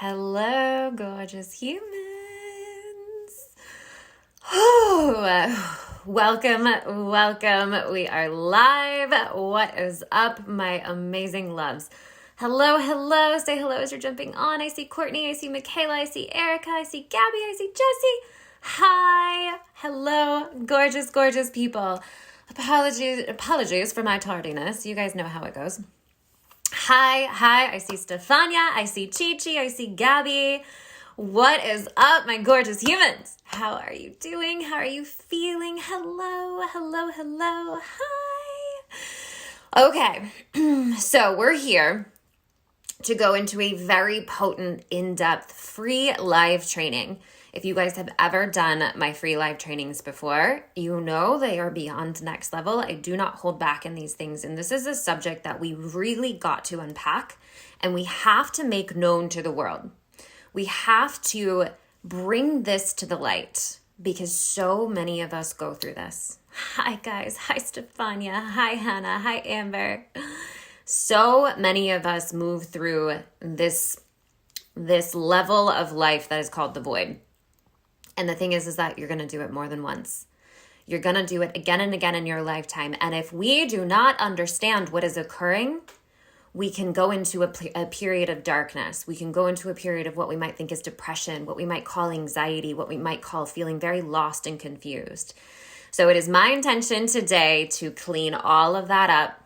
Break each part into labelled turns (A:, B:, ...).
A: Hello, gorgeous humans. Welcome. We are live. What is up, my amazing loves? Hello. Say hello as you're jumping on. I see Courtney. I see Michaela. I see Erica. I see Gabby. I see Jessie. Hi. Hello, gorgeous people. Apologies for my tardiness. You guys know how it goes. Hi. I see Stefania. I see Chi. I see Gabby. What is up, my gorgeous humans? How are you doing? How are you feeling? Hello. Hi. Okay, so we're here to go into a very potent, in-depth, free live training. If you guys have ever done my free live trainings before, you know they are beyond next level. I do not hold back in these things. And this is a subject that we really got to unpack and we have to make known to the world. We have to bring this to the light because so many of us go through this. Hi guys. Hi Stefania. Hi Hannah. Hi Amber. So many of us move through this level of life that is called the void. And the thing is that you're going to do it more than once. You're going to do it again and again in your lifetime. And if we do not understand what is occurring, we can go into a period of darkness. We can go into a period of what we might think is depression, what we might call anxiety, what we might call feeling very lost and confused. So it is my intention today to clean all of that up.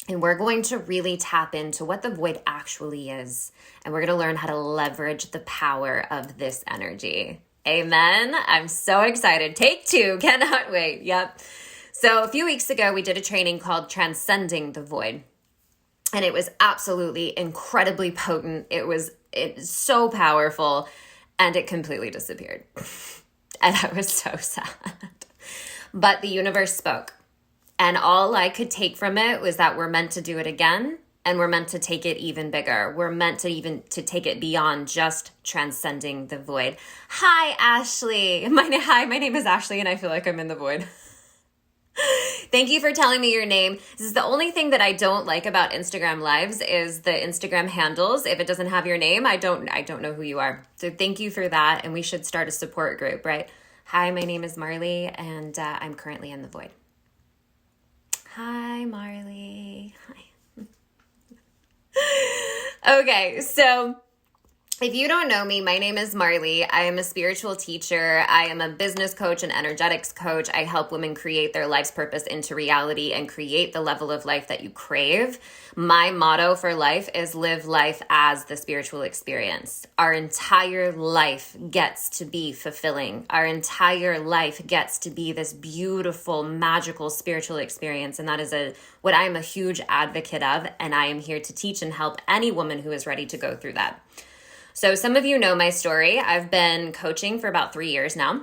A: And we're going to really tap into what the void actually is. And we're going to learn how to leverage the power of this energy. Amen. I'm so excited. Take 2. Cannot wait. Yep. So a few weeks ago, we did a training called Transcending the Void. And it was absolutely incredibly potent. It's so powerful. And it completely disappeared. And I was so sad. But the universe spoke. And all I could take from it was that we're meant to do it again. And we're meant to take it even bigger. We're meant to take it beyond just transcending the void. Hi, Ashley. My name is Ashley, and I feel like I'm in the void. Thank you for telling me your name. This is the only thing that I don't like about Instagram Lives is the Instagram handles. If it doesn't have your name, I don't know who you are. So thank you for that, and we should start a support group, right? Hi, my name is Marli, and I'm currently in the void. Hi, Marli. Hi. Okay, so if you don't know me, my name is Marli. I am a spiritual teacher. I am a business coach and energetics coach. I help women create their life's purpose into reality and create the level of life that you crave. My motto for life is live life as the spiritual experience. Our entire life gets to be fulfilling. Our entire life gets to be this beautiful, magical spiritual experience. And that is what I am a huge advocate of. And I am here to teach and help any woman who is ready to go through that. So some of you know my story. I've been coaching for about 3 years now.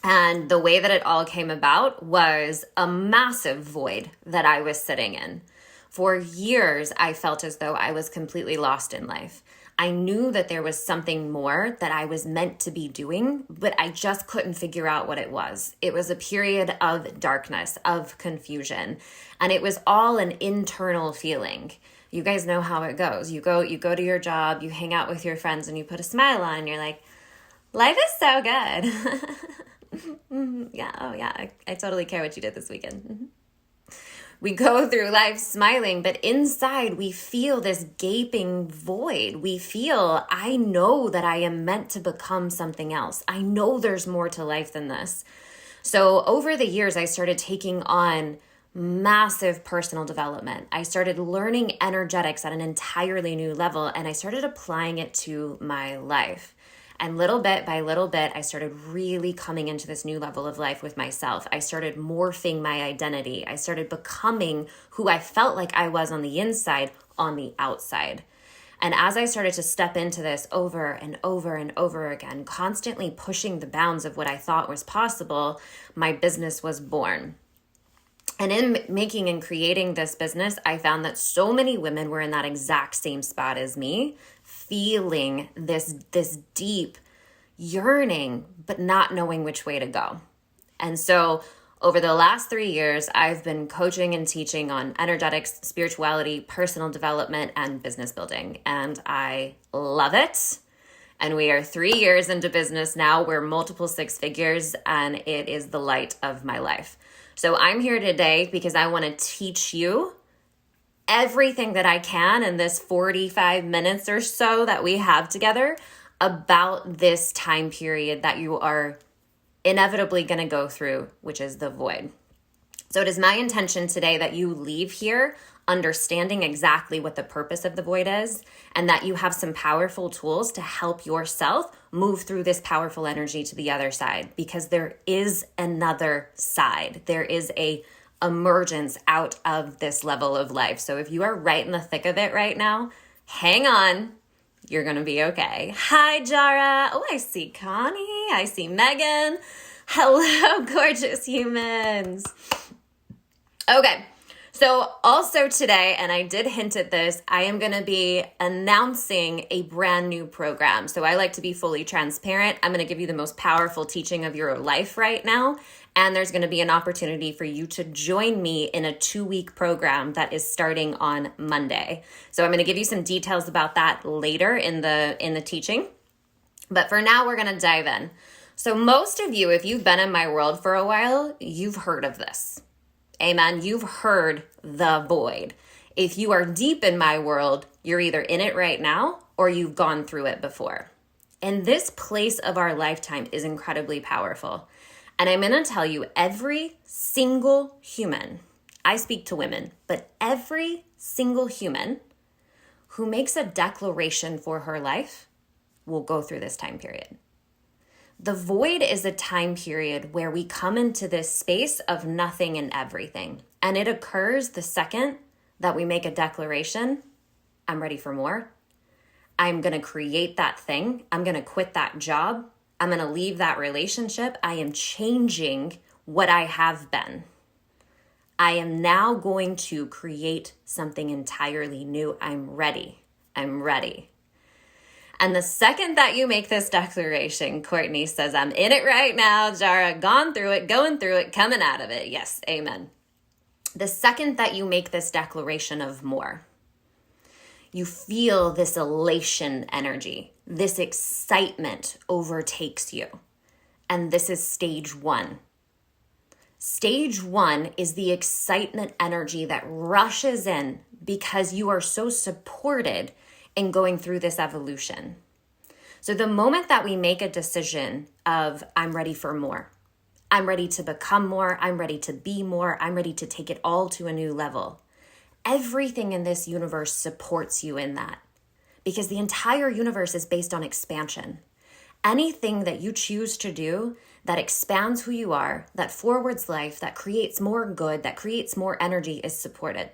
A: And the way that it all came about was a massive void that I was sitting in. For years, I felt as though I was completely lost in life. I knew that there was something more that I was meant to be doing, but I just couldn't figure out what it was. It was a period of darkness, of confusion, and it was all an internal feeling. You guys know how it goes. You go to your job, you hang out with your friends, and you put a smile on, and you're like, life is so good. Yeah, I totally care what you did this weekend. We go through life smiling, but inside we feel this gaping void. We feel, I know that I am meant to become something else. I know there's more to life than this. So over the years, I started taking on massive personal development. I started learning energetics at an entirely new level, and I started applying it to my life. And little bit by little bit, I started really coming into this new level of life with myself. I started morphing my identity. I started becoming who I felt like I was on the inside, on the outside. And as I started to step into this over and over and over again, constantly pushing the bounds of what I thought was possible, my business was born. And in making and creating this business, I found that so many women were in that exact same spot as me, feeling this deep yearning, but not knowing which way to go. And so Over the last 3 years, I've been coaching and teaching on energetics, spirituality, personal development, and business building, and I love it. And we are 3 years into business now. We're multiple six figures, and it is the light of my life. So I'm here today because I want to teach you everything that I can in this 45 minutes or so that we have together about this time period that you are inevitably going to go through, which is the void. So it is my intention today that you leave here understanding exactly what the purpose of the void is, and that you have some powerful tools to help yourself move through this powerful energy to the other side, because there is another side. There is a emergence out of this level of life. So if you are right in the thick of it right now, hang on. You're going to be okay. Hi, Jara. Oh, I see Connie. I see Megan. Hello, gorgeous humans. Okay. So also today, and I did hint at this, I am going to be announcing a brand new program. So I like to be fully transparent. I'm going to give you the most powerful teaching of your life right now. And there's going to be an opportunity for you to join me in a 2-week program that is starting on Monday. So I'm going to give you some details about that later in the teaching. But for now, we're going to dive in. So most of you, if you've been in my world for a while, you've heard of this. Amen. You've heard the void. If you are deep in my world, you're either in it right now or you've gone through it before. And this place of our lifetime is incredibly powerful. And I'm going to tell you, every single human, I speak to women, but every single human who makes a declaration for her life will go through this time period. The void is a time period where we come into this space of nothing and everything. And it occurs the second that we make a declaration, I'm ready for more. I'm going to create that thing. I'm going to quit that job. I'm going to leave that relationship. I am changing what I have been. I am now going to create something entirely new. I'm ready. I'm ready. And the second that you make this declaration, Courtney says, I'm in it right now, Jara, gone through it, going through it, coming out of it. Yes, amen. The second that you make this declaration of more, you feel this elation energy, this excitement overtakes you. And this is stage 1. Stage 1 is the excitement energy that rushes in because you are so supported in going through this evolution. So the moment that we make a decision of, I'm ready for more, I'm ready to become more, I'm ready to be more, I'm ready to take it all to a new level, everything in this universe supports you in that, because the entire universe is based on expansion. Anything that you choose to do that expands who you are, that forwards life, that creates more good, that creates more energy is supported.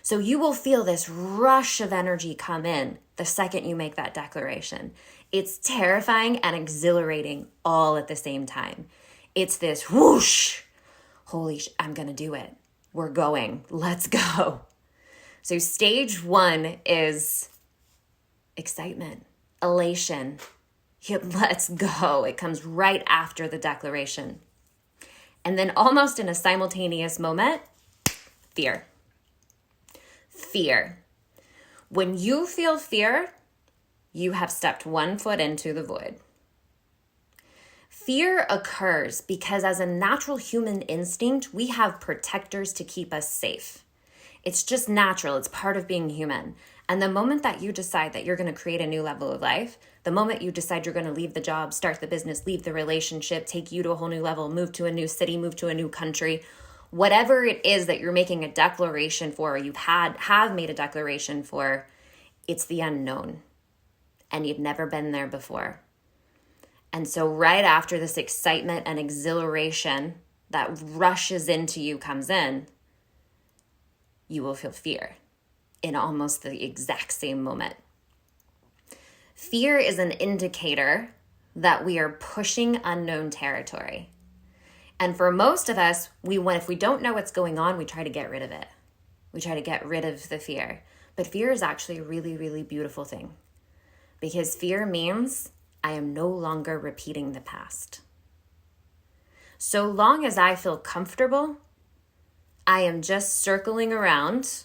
A: So you will feel this rush of energy come in the second you make that declaration. It's terrifying and exhilarating all at the same time. It's this whoosh, I'm going to do it. We're going. Let's go. So stage 1 is excitement, elation. Let's go. It comes right after the declaration. And then almost in a simultaneous moment, fear. Fear. When you feel fear, you have stepped 1 foot into the void. Fear occurs because as a natural human instinct, we have protectors to keep us safe. It's just natural. It's part of being human. And the moment that you decide that you're going to create a new level of life, the moment you decide you're going to leave the job, start the business, leave the relationship, take you to a whole new level, move to a new city, move to a new country, whatever it is that you're making a declaration for, or have made a declaration for, it's the unknown. And you've never been there before. And so right after this excitement and exhilaration that rushes into you comes in, you will feel fear in almost the exact same moment. Fear is an indicator that we are pushing unknown territory. And for most of us, if we don't know what's going on, we try to get rid of it. We try to get rid of the fear. But fear is actually a really, really beautiful thing. Because fear means I am no longer repeating the past. So long as I feel comfortable, I am just circling around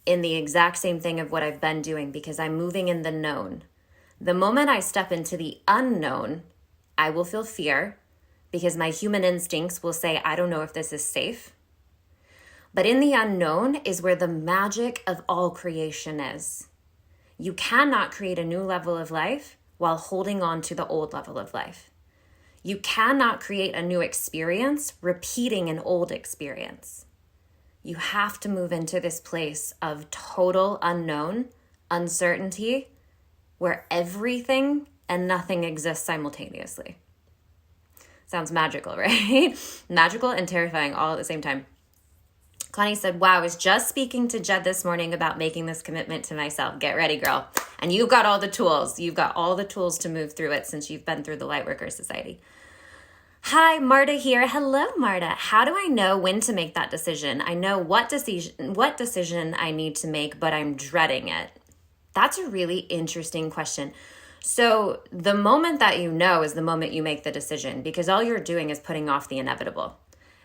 A: in the exact same thing of what I've been doing because I'm moving in the known. The moment I step into the unknown, I will feel fear because my human instincts will say, I don't know if this is safe. But in the unknown is where the magic of all creation is. You cannot create a new level of life while holding on to the old level of life. You cannot create a new experience repeating an old experience. You have to move into this place of total unknown, uncertainty, where everything and nothing exists simultaneously. Sounds magical, right? Magical and terrifying all at the same time. Connie said, wow, I was just speaking to Jed this morning about making this commitment to myself. Get ready, girl. And you've got all the tools. You've got all the tools to move through it since you've been through the Lightworker Society. Hi, Marta here. Hello, Marta. How do I know when to make that decision? I know what decision I need to make, but I'm dreading it. That's a really interesting question. So the moment that you know is the moment you make the decision, because all you're doing is putting off the inevitable.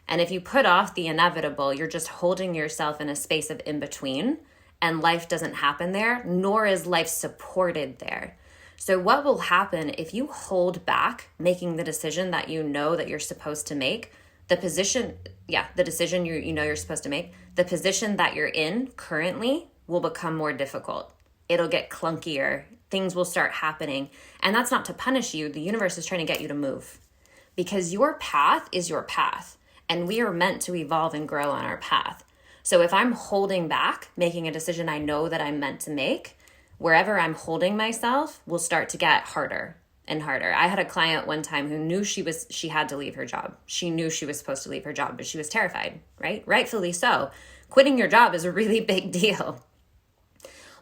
A: And if you put off the inevitable, you're just holding yourself in a space of in between, and life doesn't happen there, nor is life supported there. So what will happen if you hold back making the decision that you know that you're supposed to make, the decision you know you're supposed to make, the position that you're in currently will become more difficult. It'll get clunkier. Things will start happening. And that's not to punish you. The universe is trying to get you to move because your path is your path. And we are meant to evolve and grow on our path. So if I'm holding back, making a decision I know that I'm meant to make, wherever I'm holding myself will start to get harder and harder. I had a client one time who knew she had to leave her job. She knew she was supposed to leave her job, but she was terrified, right? Rightfully so. Quitting your job is a really big deal.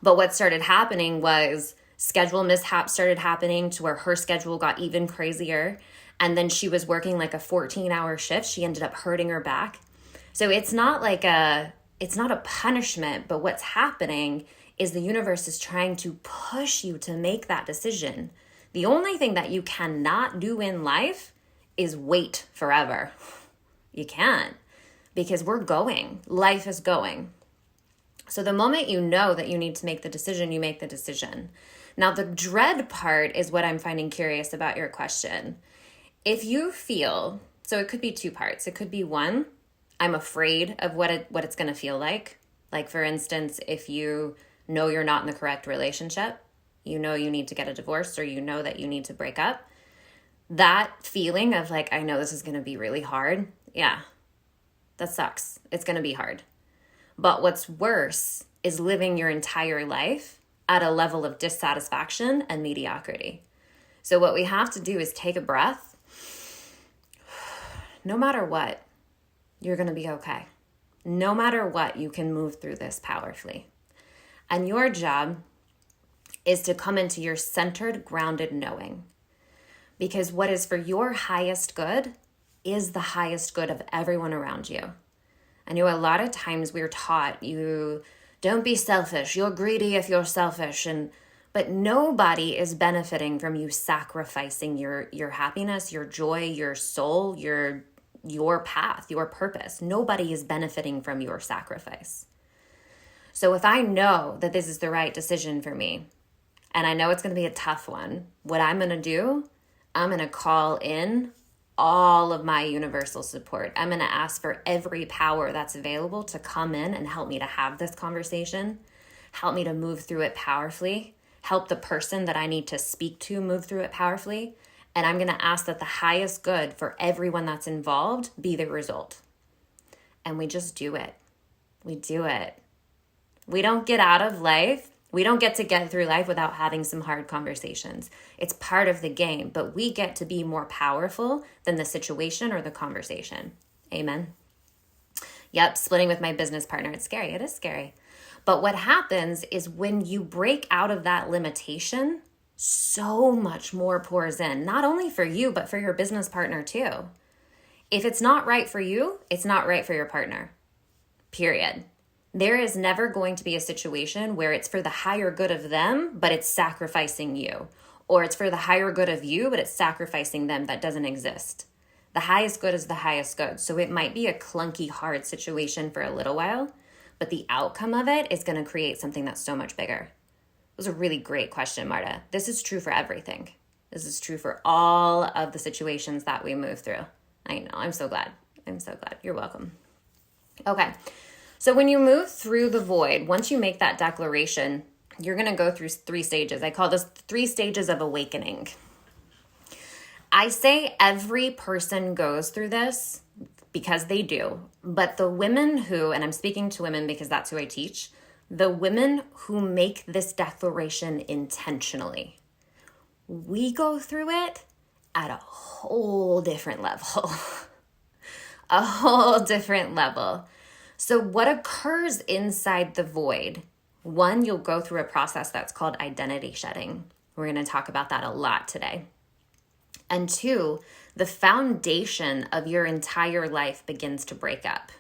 A: But what started happening was schedule mishaps started happening to where her schedule got even crazier. And then she was working like a 14-hour shift. She ended up hurting her back. So it's not a punishment, but what's happening is the universe is trying to push you to make that decision. The only thing that you cannot do in life is wait forever. You can't, because we're going. Life is going. So the moment you know that you need to make the decision, you make the decision. Now, the dread part is what I'm finding curious about your question. If you feel, so it could be two parts. It could be one, I'm afraid of what it's going to feel like. Like, for instance, if you know you're not in the correct relationship, you know you need to get a divorce, or you know that you need to break up, that feeling of like, I know this is going to be really hard. Yeah, that sucks. It's going to be hard. But what's worse is living your entire life at a level of dissatisfaction and mediocrity. So what we have to do is take a breath. No matter what, you're going to be okay. No matter what, you can move through this powerfully. And your job is to come into your centered, grounded knowing. Because what is for your highest good is the highest good of everyone around you. I know a lot of times we're taught, you don't be selfish, you're greedy if you're selfish, but nobody is benefiting from you sacrificing your happiness, your joy, your soul, your path, your purpose. Nobody is benefiting from your sacrifice. So if I know that this is the right decision for me, and I know it's going to be a tough one, what I'm going to do, I'm going to call in all of my universal support. I'm going to ask for every power that's available to come in and help me to have this conversation, help me to move through it powerfully, help the person that I need to speak to move through it powerfully. And I'm going to ask that the highest good for everyone that's involved be the result. And we just do it. We do it. We don't get out of life. We don't get to get through life without having some hard conversations. It's part of the game, but we get to be more powerful than the situation or the conversation. Amen. Yep, splitting with my business partner. It's scary. It is scary. But what happens is when you break out of that limitation, so much more pours in, not only for you, but for your business partner too. If it's not right for you, it's not right for your partner. Period. There is never going to be a situation where it's for the higher good of them, but it's sacrificing you. Or it's for the higher good of you, but it's sacrificing them. That doesn't exist. The highest good is the highest good. So it might be a clunky, hard situation for a little while, but the outcome of it is going to create something that's so much bigger. It was a really great question, Marta. This is true for everything. This is true for all of the situations that we move through. I know. I'm so glad. I'm so glad. You're welcome. Okay. So when you move through the void, once you make that declaration, you're going to go through 3 stages. I call this 3 stages of awakening. I say every person goes through this because they do. But the women who, and I'm speaking to women because that's who I teach, the women who make this declaration intentionally, we go through it at a whole different level. A whole different level. So what occurs inside the void? 1, you'll go through a process that's called identity shedding. We're going to talk about that a lot today. And 2, the foundation of your entire life begins to break up.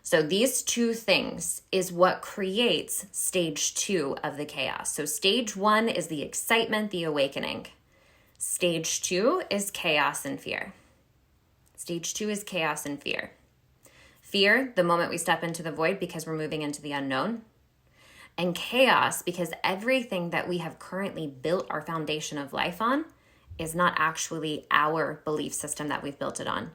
A: So these 2 things is what creates stage 2 of the chaos. So stage 1 is the excitement, the awakening. Stage 2 is chaos and fear. Stage 2 is chaos and fear. Fear, the moment we step into the void because we're moving into the unknown. And chaos, because everything that we have currently built our foundation of life on is not actually our belief system that we've built it on.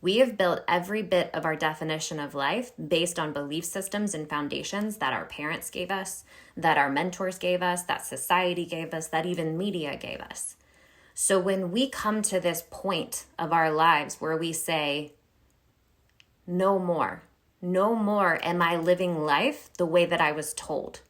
A: We have built every bit of our definition of life based on belief systems and foundations that our parents gave us, that our mentors gave us, that society gave us, that even media gave us. So when we come to this point of our lives where we say, no more am I living life the way that I was told.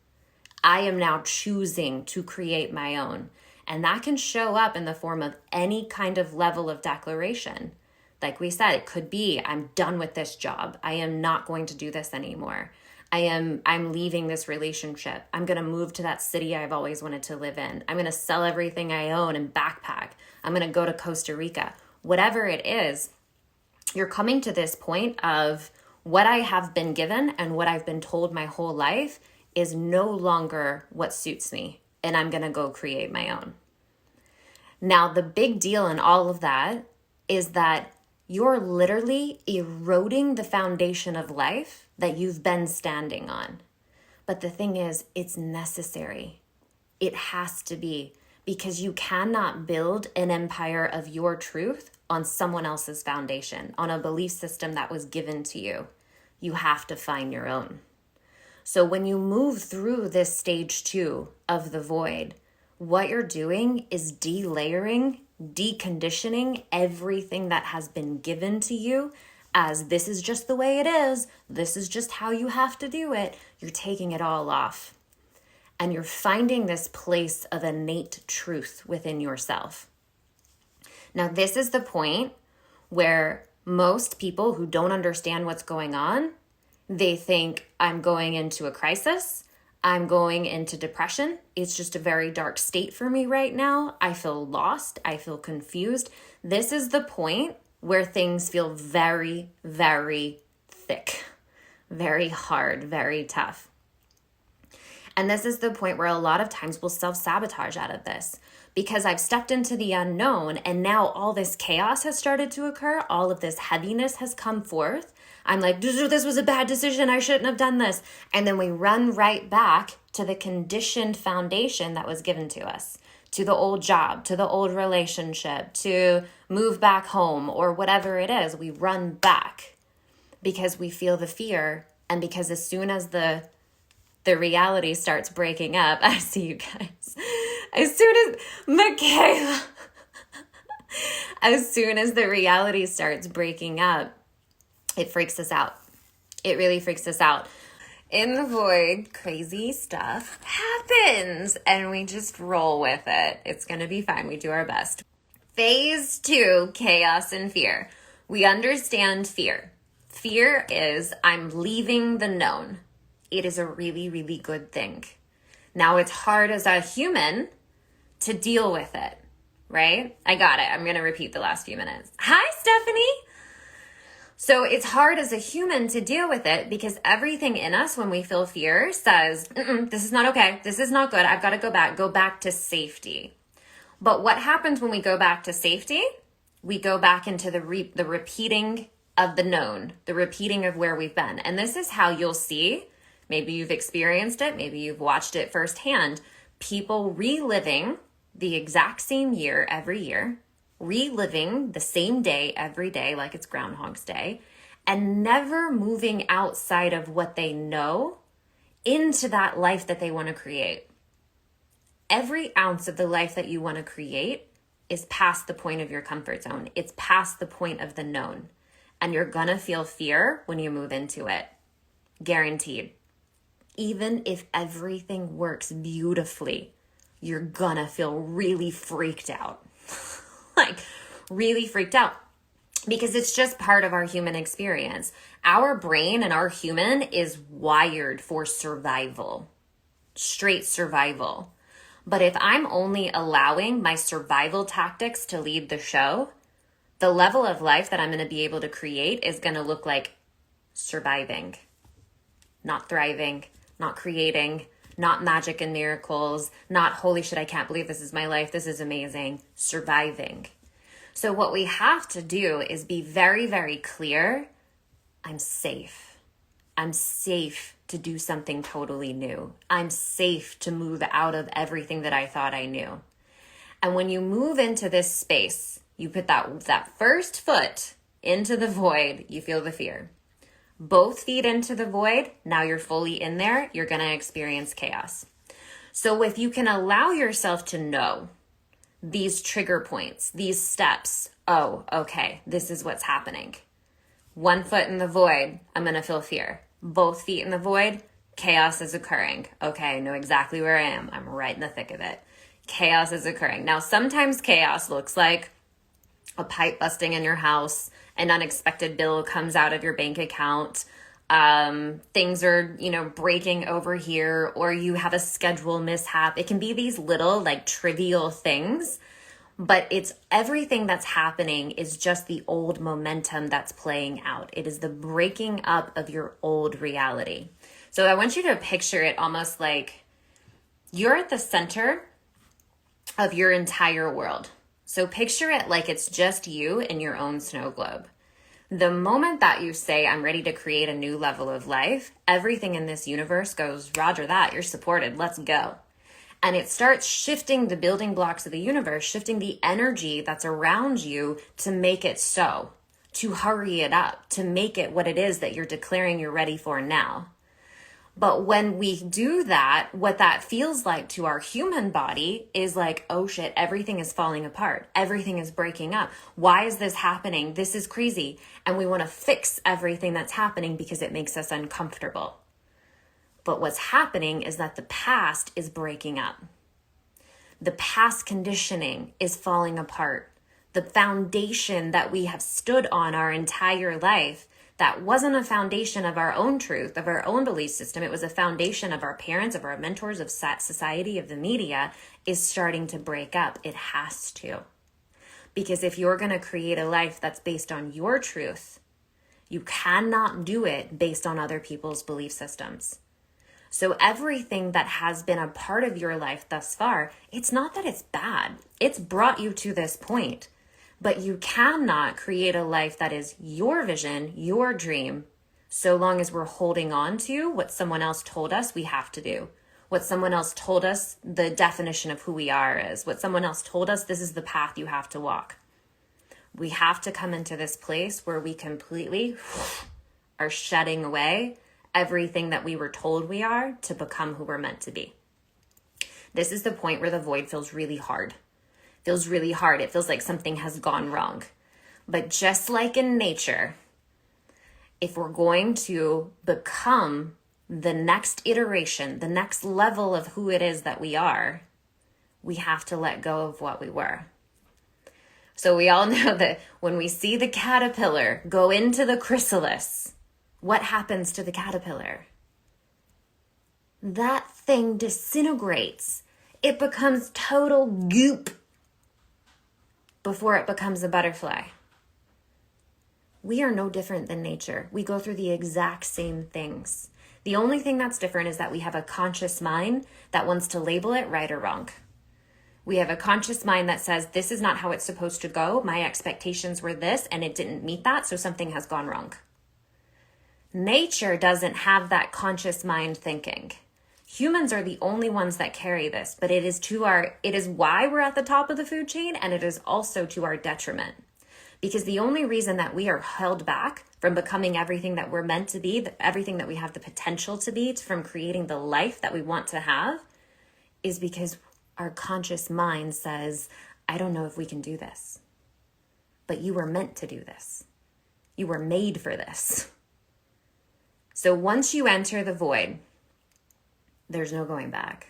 A: I am now choosing to create my own. And that can show up in the form of any kind of level of declaration. Like we said, it could be, I'm done with this job. I am not going to do this anymore. I'm leaving this relationship. I'm going to move to that city I've always wanted to live in. I'm going to sell everything I own and backpack. I'm going to go to Costa Rica. Whatever it is, you're coming to this point of what I have been given and what I've been told my whole life is no longer what suits me. And I'm going to go create my own. Now, the big deal in all of that is that you're literally eroding the foundation of life that you've been standing on. But the thing is, it's necessary. It has to be, because you cannot build an empire of your truth on someone else's foundation, on a belief system that was given to you. You have to find your own. So when you move through this stage 2 of the void, what you're doing is delayering, deconditioning everything that has been given to you as this is just the way it is. This is just how you have to do it. You're taking it all off. And you're finding this place of innate truth within yourself. Now, this is the point where most people who don't understand what's going on, they think I'm going into a crisis. I'm going into depression. It's just a very dark state for me right now. I feel lost. I feel confused. This is the point where things feel very, very thick, very hard, very tough. And this is the point where a lot of times we'll self-sabotage out of this because I've stepped into the unknown and now all this chaos has started to occur. All of this heaviness has come forth. I'm like, this was a bad decision. I shouldn't have done this. And then we run right back to the conditioned foundation that was given to us, to the old job, to the old relationship, to move back home or whatever it is. We run back because we feel the fear. And because as soon as the reality starts breaking up, I see you guys. As soon as Michaela, as soon as the reality starts breaking up, it freaks us out. It really freaks us out. In the void, crazy stuff happens and we just roll with it. It's going to be fine. We do our best. Phase 2, chaos and fear. We understand fear. Fear is I'm leaving the known. It is a really, really good thing. Now it's hard as a human to deal with it, right? I got it. I'm going to repeat the last few minutes. Hi, Stephanie. So it's hard as a human to deal with it because everything in us when we feel fear says, this is not okay. This is not good. I've got to go back to safety. But what happens when we go back to safety we go back into the repeating of the known, the repeating of where we've been. And this is how you'll see, maybe you've experienced it, maybe you've watched it firsthand, people reliving the exact same year every year, reliving the same day every day like it's Groundhog's Day, and never moving outside of what they know into that life that they want to create. Every ounce of the life that you want to create is past the point of your comfort zone. It's past the point of the known. And you're going to feel fear when you move into it. Guaranteed. Even if everything works beautifully, you're going to feel really freaked out. Like, really freaked out. Because it's just part of our human experience. Our brain and our human is wired for survival. Straight survival. But if I'm only allowing my survival tactics to lead the show, the level of life that I'm going to be able to create is going to look like surviving, not thriving, not creating, not magic and miracles, not holy shit, I can't believe this is my life, this is amazing, surviving. So what we have to do is be very, very clear. I'm safe. I'm safe to do something totally new. I'm safe to move out of everything that I thought I knew. And when you move into this space, you put that first foot into the void, you feel the fear. Both feet into the void, now you're fully in there, you're going to experience chaos. So if you can allow yourself to know these trigger points, these steps, oh, okay, this is what's happening. 1 foot in the void, I'm going to feel fear. Both feet in the void, chaos is occurring. Okay, I know exactly where I am. I'm right in the thick of it. Chaos is occurring. Now, sometimes chaos looks like a pipe busting in your house, an unexpected bill comes out of your bank account, things are, breaking over here, or you have a schedule mishap. It can be these little trivial things, but it's everything that's happening is just the old momentum that's playing out. It is the breaking up of your old reality. So I want you to picture it almost like you're at the center of your entire world. So picture it like it's just you in your own snow globe. The moment that you say, I'm ready to create a new level of life, everything in this universe goes, Roger that, you're supported, let's go. And it starts shifting the building blocks of the universe, shifting the energy that's around you to make it so, to hurry it up, to make it what it is that you're declaring you're ready for now. But when we do that, what that feels like to our human body is like, oh shit, everything is falling apart. Everything is breaking up. Why is this happening? This is crazy. And we want to fix everything that's happening because it makes us uncomfortable. But what's happening is that the past is breaking up. The past conditioning is falling apart. The foundation that we have stood on our entire life, that wasn't a foundation of our own truth, of our own belief system. It was a foundation of our parents, of our mentors, of society, of the media, is starting to break up. It has to. Because if you're going to create a life that's based on your truth, you cannot do it based on other people's belief systems. So everything that has been a part of your life thus far, it's not that it's bad. It's brought you to this point. But you cannot create a life that is your vision, your dream, so long as we're holding on to what someone else told us we have to do. What someone else told us the definition of who we are is. What someone else told us, this is the path you have to walk. We have to come into this place where we completely are shedding away everything that we were told we are to become who we're meant to be. This is the point where the void feels really hard. Feels really hard. It feels like something has gone wrong. But just like in nature, if we're going to become the next iteration, the next level of who it is that we are, we have to let go of what we were. So we all know that when we see the caterpillar go into the chrysalis, what happens to the caterpillar? That thing disintegrates. It becomes total goop before it becomes a butterfly. We are no different than nature. We go through the exact same things. The only thing that's different is that we have a conscious mind that wants to label it right or wrong. We have a conscious mind that says, this is not how it's supposed to go. My expectations were this, and it didn't meet that, so something has gone wrong. Nature doesn't have that conscious mind thinking. Humans are the only ones that carry this, but it is why we're at the top of the food chain, and it is also to our detriment. Because the only reason that we are held back from becoming everything that we're meant to be, everything that we have the potential to be, from creating the life that we want to have, is because our conscious mind says, I don't know if we can do this. But you were meant to do this. You were made for this. So once you enter the void, there's no going back.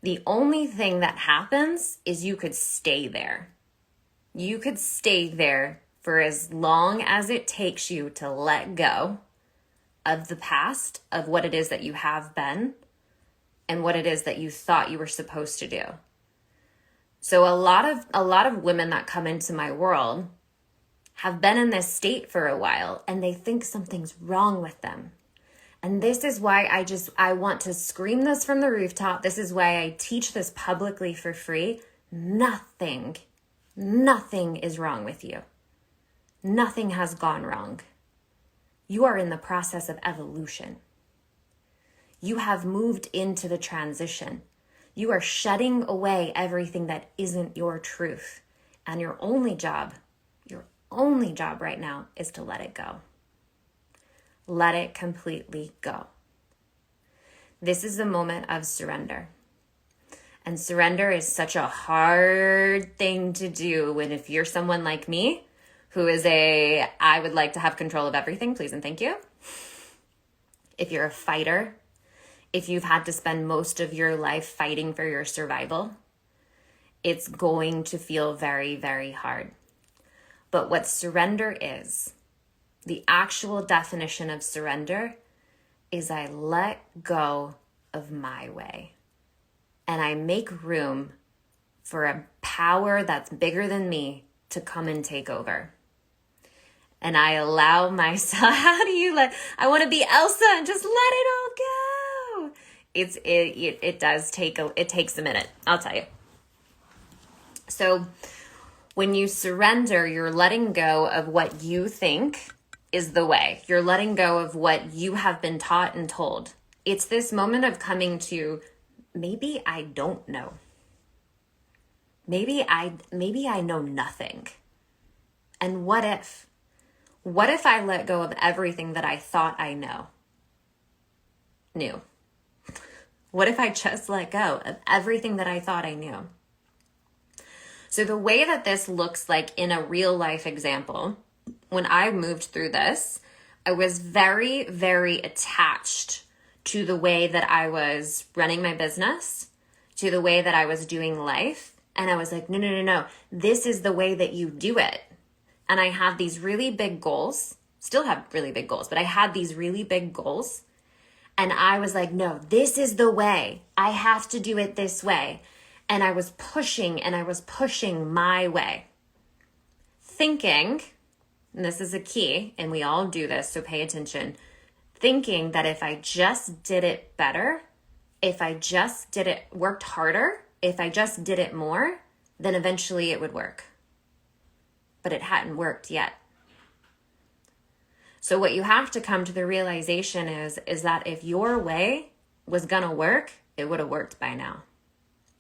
A: The only thing that happens is you could stay there. You could stay there for as long as it takes you to let go of the past, of what it is that you have been, and what it is that you thought you were supposed to do. So a lot of women that come into my world have been in this state for a while, and they think something's wrong with them. And this is why I want to scream this from the rooftop. This is why I teach this publicly for free. Nothing is wrong with you. Nothing has gone wrong. You are in the process of evolution. You have moved into the transition. You are shedding away everything that isn't your truth. And your only job right now is to let it go. Let it completely go. This is the moment of surrender. And surrender is such a hard thing to do when, if you're someone like me, who is I would like to have control of everything, please and thank you. If you're a fighter, if you've had to spend most of your life fighting for your survival, it's going to feel very, very hard. But what surrender is, the actual definition of surrender, is I let go of my way. And I make room for a power that's bigger than me to come and take over. And I allow myself, I want to be Elsa and just let it all go. It takes a minute, I'll tell you. So when you surrender, you're letting go of what you think is the way. You're letting go of what you have been taught and told. It's this moment of coming to, maybe I don't know. Maybe I know nothing. And what if? What if I let go of everything that I thought I knew? What if I just let go of everything that I thought I knew? So the way that this looks like in a real life example, when I moved through this, I was very, very attached to the way that I was running my business, to the way that I was doing life. And I was like, no. This is the way that you do it. And I had these really big goals, still have really big goals, but I had these really big goals. And I was like, no, this is the way. I have to do it this way. And I was pushing my way. Thinking, and this is a key, and we all do this, so pay attention. Thinking that if I just did it better, if I just worked harder, if I just did it more, then eventually it would work. But it hadn't worked yet. So what you have to come to the realization is that if your way was gonna work, it would have worked by now.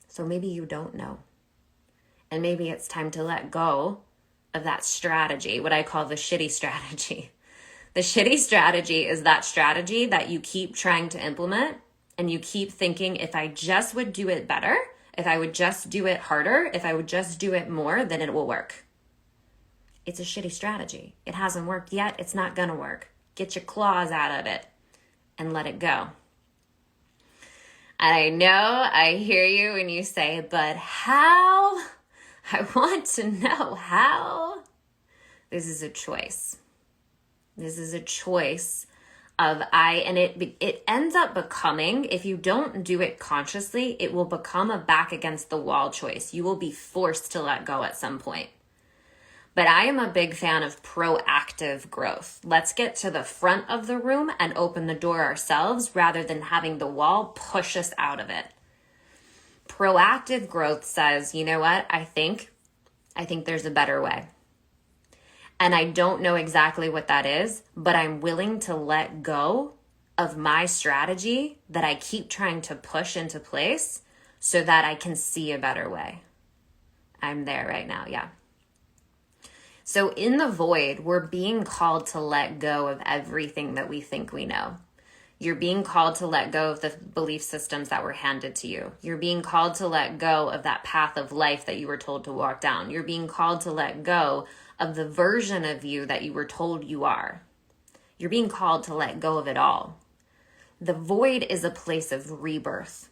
A: So maybe you don't know. And maybe it's time to let go of that strategy, what I call the shitty strategy. The shitty strategy is that strategy that you keep trying to implement and you keep thinking, if I just would do it better, if I would just do it harder, if I would just do it more, then it will work. It's a shitty strategy. It hasn't worked yet. It's not going to work. Get your claws out of it and let it go. And I know I hear you when you say, but how? I want to know how. This is a choice. This is a choice and it ends up becoming, if you don't do it consciously, it will become a back against the wall choice. You will be forced to let go at some point. But I am a big fan of proactive growth. Let's get to the front of the room and open the door ourselves rather than having the wall push us out of it. Proactive growth says, you know what? I think there's a better way. And I don't know exactly what that is, but I'm willing to let go of my strategy that I keep trying to push into place so that I can see a better way. I'm there right now, yeah. So in the void, we're being called to let go of everything that we think we know. You're being called to let go of the belief systems that were handed to you. You're being called to let go of that path of life that you were told to walk down. You're being called to let go of the version of you that you were told you are. You're being called to let go of it all. The void is a place of rebirth.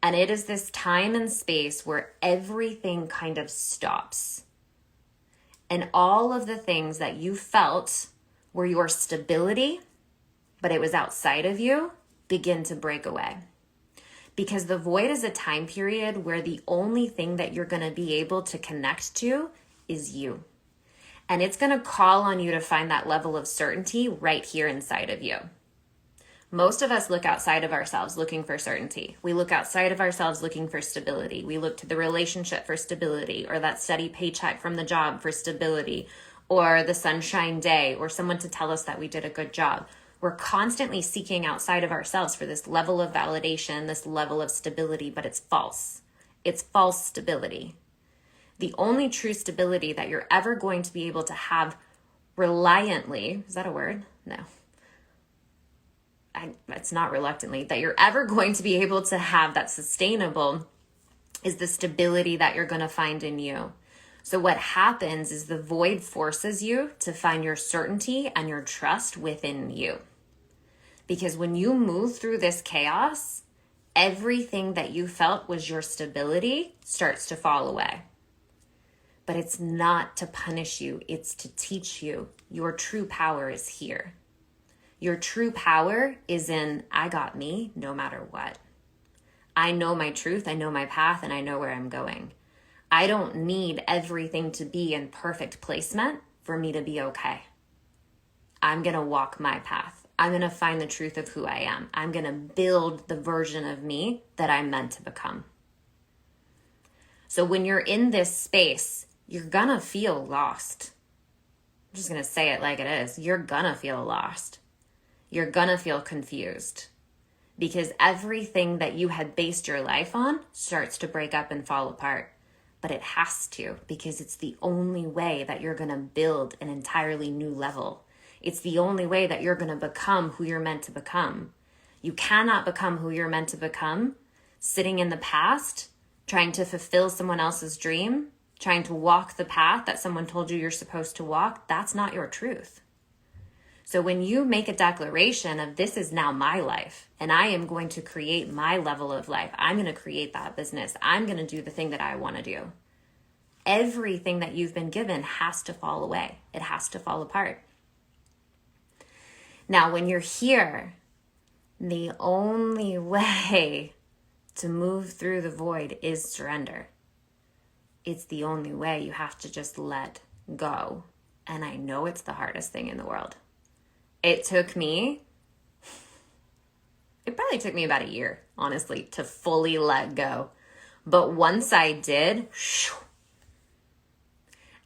A: And it is this time and space where everything kind of stops. And all of the things that you felt were your stability, but it was outside of you, begin to break away. Because the void is a time period where the only thing that you're going to be able to connect to is you. And it's going to call on you to find that level of certainty right here inside of you. Most of us look outside of ourselves looking for certainty. We look outside of ourselves looking for stability. We look to the relationship for stability, or that steady paycheck from the job for stability, or the sunshine day, or someone to tell us that we did a good job. We're constantly seeking outside of ourselves for this level of validation, this level of stability, but it's false. It's false stability. The only true stability that you're ever going to be able to have reliantly, is that a word? No. It's not reluctantly, that you're ever going to be able to have that sustainable is the stability that you're going to find in you. So what happens is the void forces you to find your certainty and your trust within you. Because when you move through this chaos, everything that you felt was your stability starts to fall away. But it's not to punish you, it's to teach you. Your true power is here. Your true power is in, I got me no matter what. I know my truth, I know my path, and I know where I'm going. I don't need everything to be in perfect placement for me to be okay. I'm going to walk my path. I'm going to find the truth of who I am. I'm going to build the version of me that I'm meant to become. So when you're in this space, you're going to feel lost. I'm just going to say it like it is. You're going to feel lost. You're going to feel confused because everything that you had based your life on starts to break up and fall apart. But it has to, because it's the only way that you're going to build an entirely new level. It's the only way that you're going to become who you're meant to become. You cannot become who you're meant to become sitting in the past, trying to fulfill someone else's dream, trying to walk the path that someone told you you're supposed to walk. That's not your truth. So when you make a declaration of this is now my life and I am going to create my level of life, I'm going to create that business, I'm going to do the thing that I want to do. Everything that you've been given has to fall away. It has to fall apart. Now, when you're here, the only way to move through the void is surrender. It's the only way. You have to just let go. And I know it's the hardest thing in the world. It probably took me about a year, honestly, to fully let go. But once I did,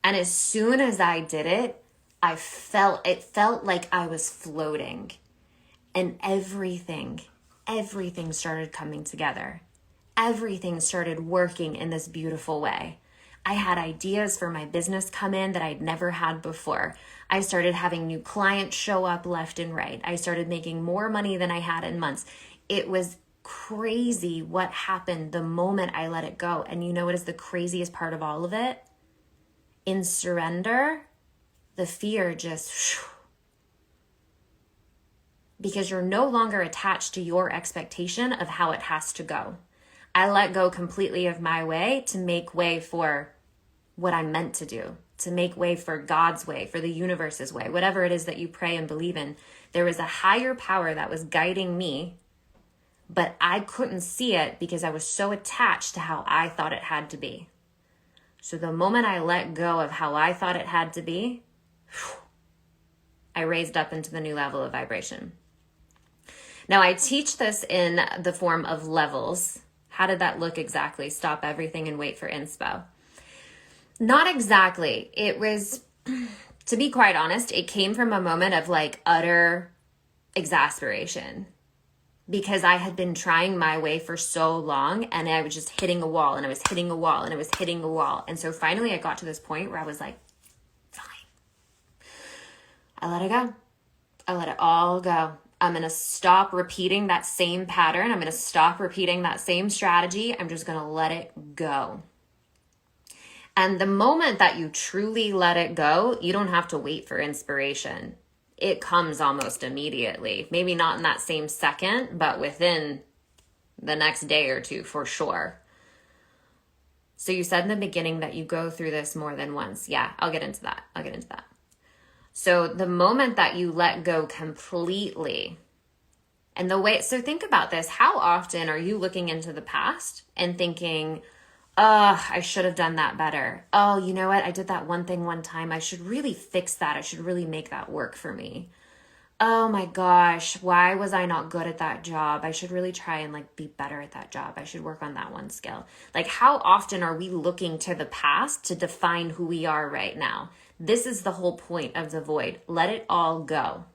A: and as soon as I did it, it felt like I was floating. And everything started coming together. Everything started working in this beautiful way. I had ideas for my business come in that I'd never had before. I started having new clients show up left and right. I started making more money than I had in months. It was crazy what happened the moment I let it go. And you know what is the craziest part of all of it? In surrender, the fear just... because you're no longer attached to your expectation of how it has to go. I let go completely of my way to make way for what I'm meant to do, to make way for God's way, for the universe's way, whatever it is that you pray and believe in. There was a higher power that was guiding me, but I couldn't see it because I was so attached to how I thought it had to be. So the moment I let go of how I thought it had to be, I raised up into the new level of vibration. Now, I teach this in the form of levels, How did that look exactly? Stop everything and wait for inspo. Not exactly. It was, to be quite honest, it came from a moment of like utter exasperation, because I had been trying my way for so long and I was just hitting a wall and I was hitting a wall and I was hitting a wall. And so finally I got to this point where I was like, fine. I let it go. I let it all go. I'm going to stop repeating that same pattern. I'm going to stop repeating that same strategy. I'm just going to let it go. And the moment that you truly let it go, you don't have to wait for inspiration. It comes almost immediately. Maybe not in that same second, but within the next day or two for sure. So you said in the beginning that you go through this more than once. Yeah, I'll get into that. So the moment that you let go completely, and the way, so think about this. How often are you looking into the past and thinking, oh, I should have done that better. Oh, you know what? I did that one thing one time. I should really fix that. I should really make that work for me. Oh my gosh, why was I not good at that job? I should really try and like be better at that job. I should work on that one skill. Like, how often are we looking to the past to define who we are right now? This is the whole point of the void. Let it all go.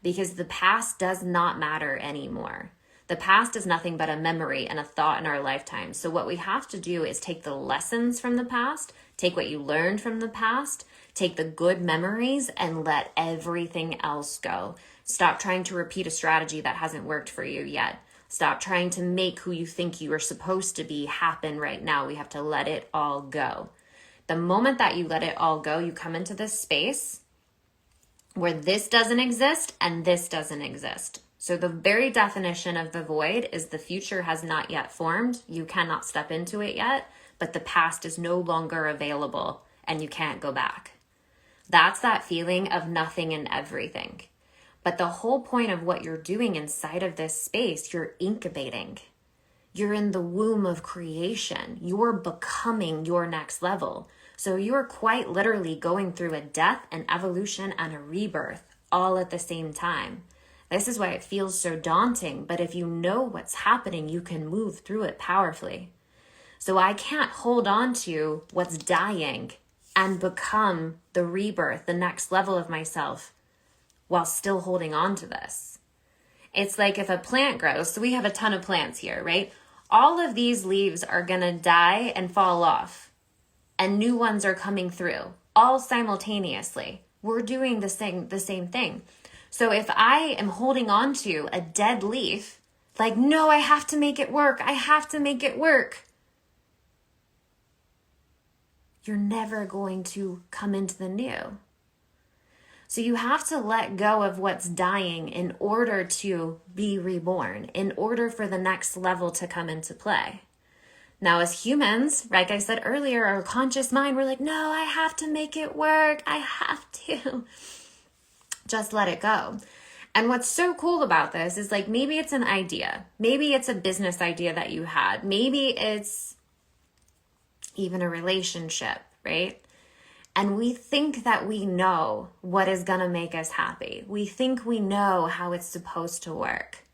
A: Because the past does not matter anymore. The past is nothing but a memory and a thought in our lifetime. So what we have to do is take the lessons from the past, take what you learned from the past, take the good memories, and let everything else go. Stop trying to repeat a strategy that hasn't worked for you yet. Stop trying to make who you think you are supposed to be happen right now. We have to let it all go. The moment that you let it all go, you come into this space where this doesn't exist and this doesn't exist. So the very definition of the void is the future has not yet formed. You cannot step into it yet, but the past is no longer available and you can't go back. That's that feeling of nothing and everything. But the whole point of what you're doing inside of this space, you're incubating. You're in the womb of creation. You're becoming your next level. So you're quite literally going through a death, an evolution, and a rebirth all at the same time. This is why it feels so daunting, but if you know what's happening, you can move through it powerfully. So I can't hold on to what's dying and become the rebirth, the next level of myself, while still holding on to this. It's like if a plant grows, so we have a ton of plants here, right? All of these leaves are gonna die and fall off, and new ones are coming through, all simultaneously. We're doing the same thing. So if I am holding on to a dead leaf, like, no, I have to make it work. I have to make it work. You're never going to come into the new. So you have to let go of what's dying in order to be reborn, in order for the next level to come into play. Now, as humans, like I said earlier, our conscious mind, we're like, no, I have to make it work. I have to. Just let it go. And what's so cool about this is, like, maybe it's an idea. Maybe it's a business idea that you had. Maybe it's even a relationship, right? And we think that we know what is going to make us happy. We think we know how it's supposed to work.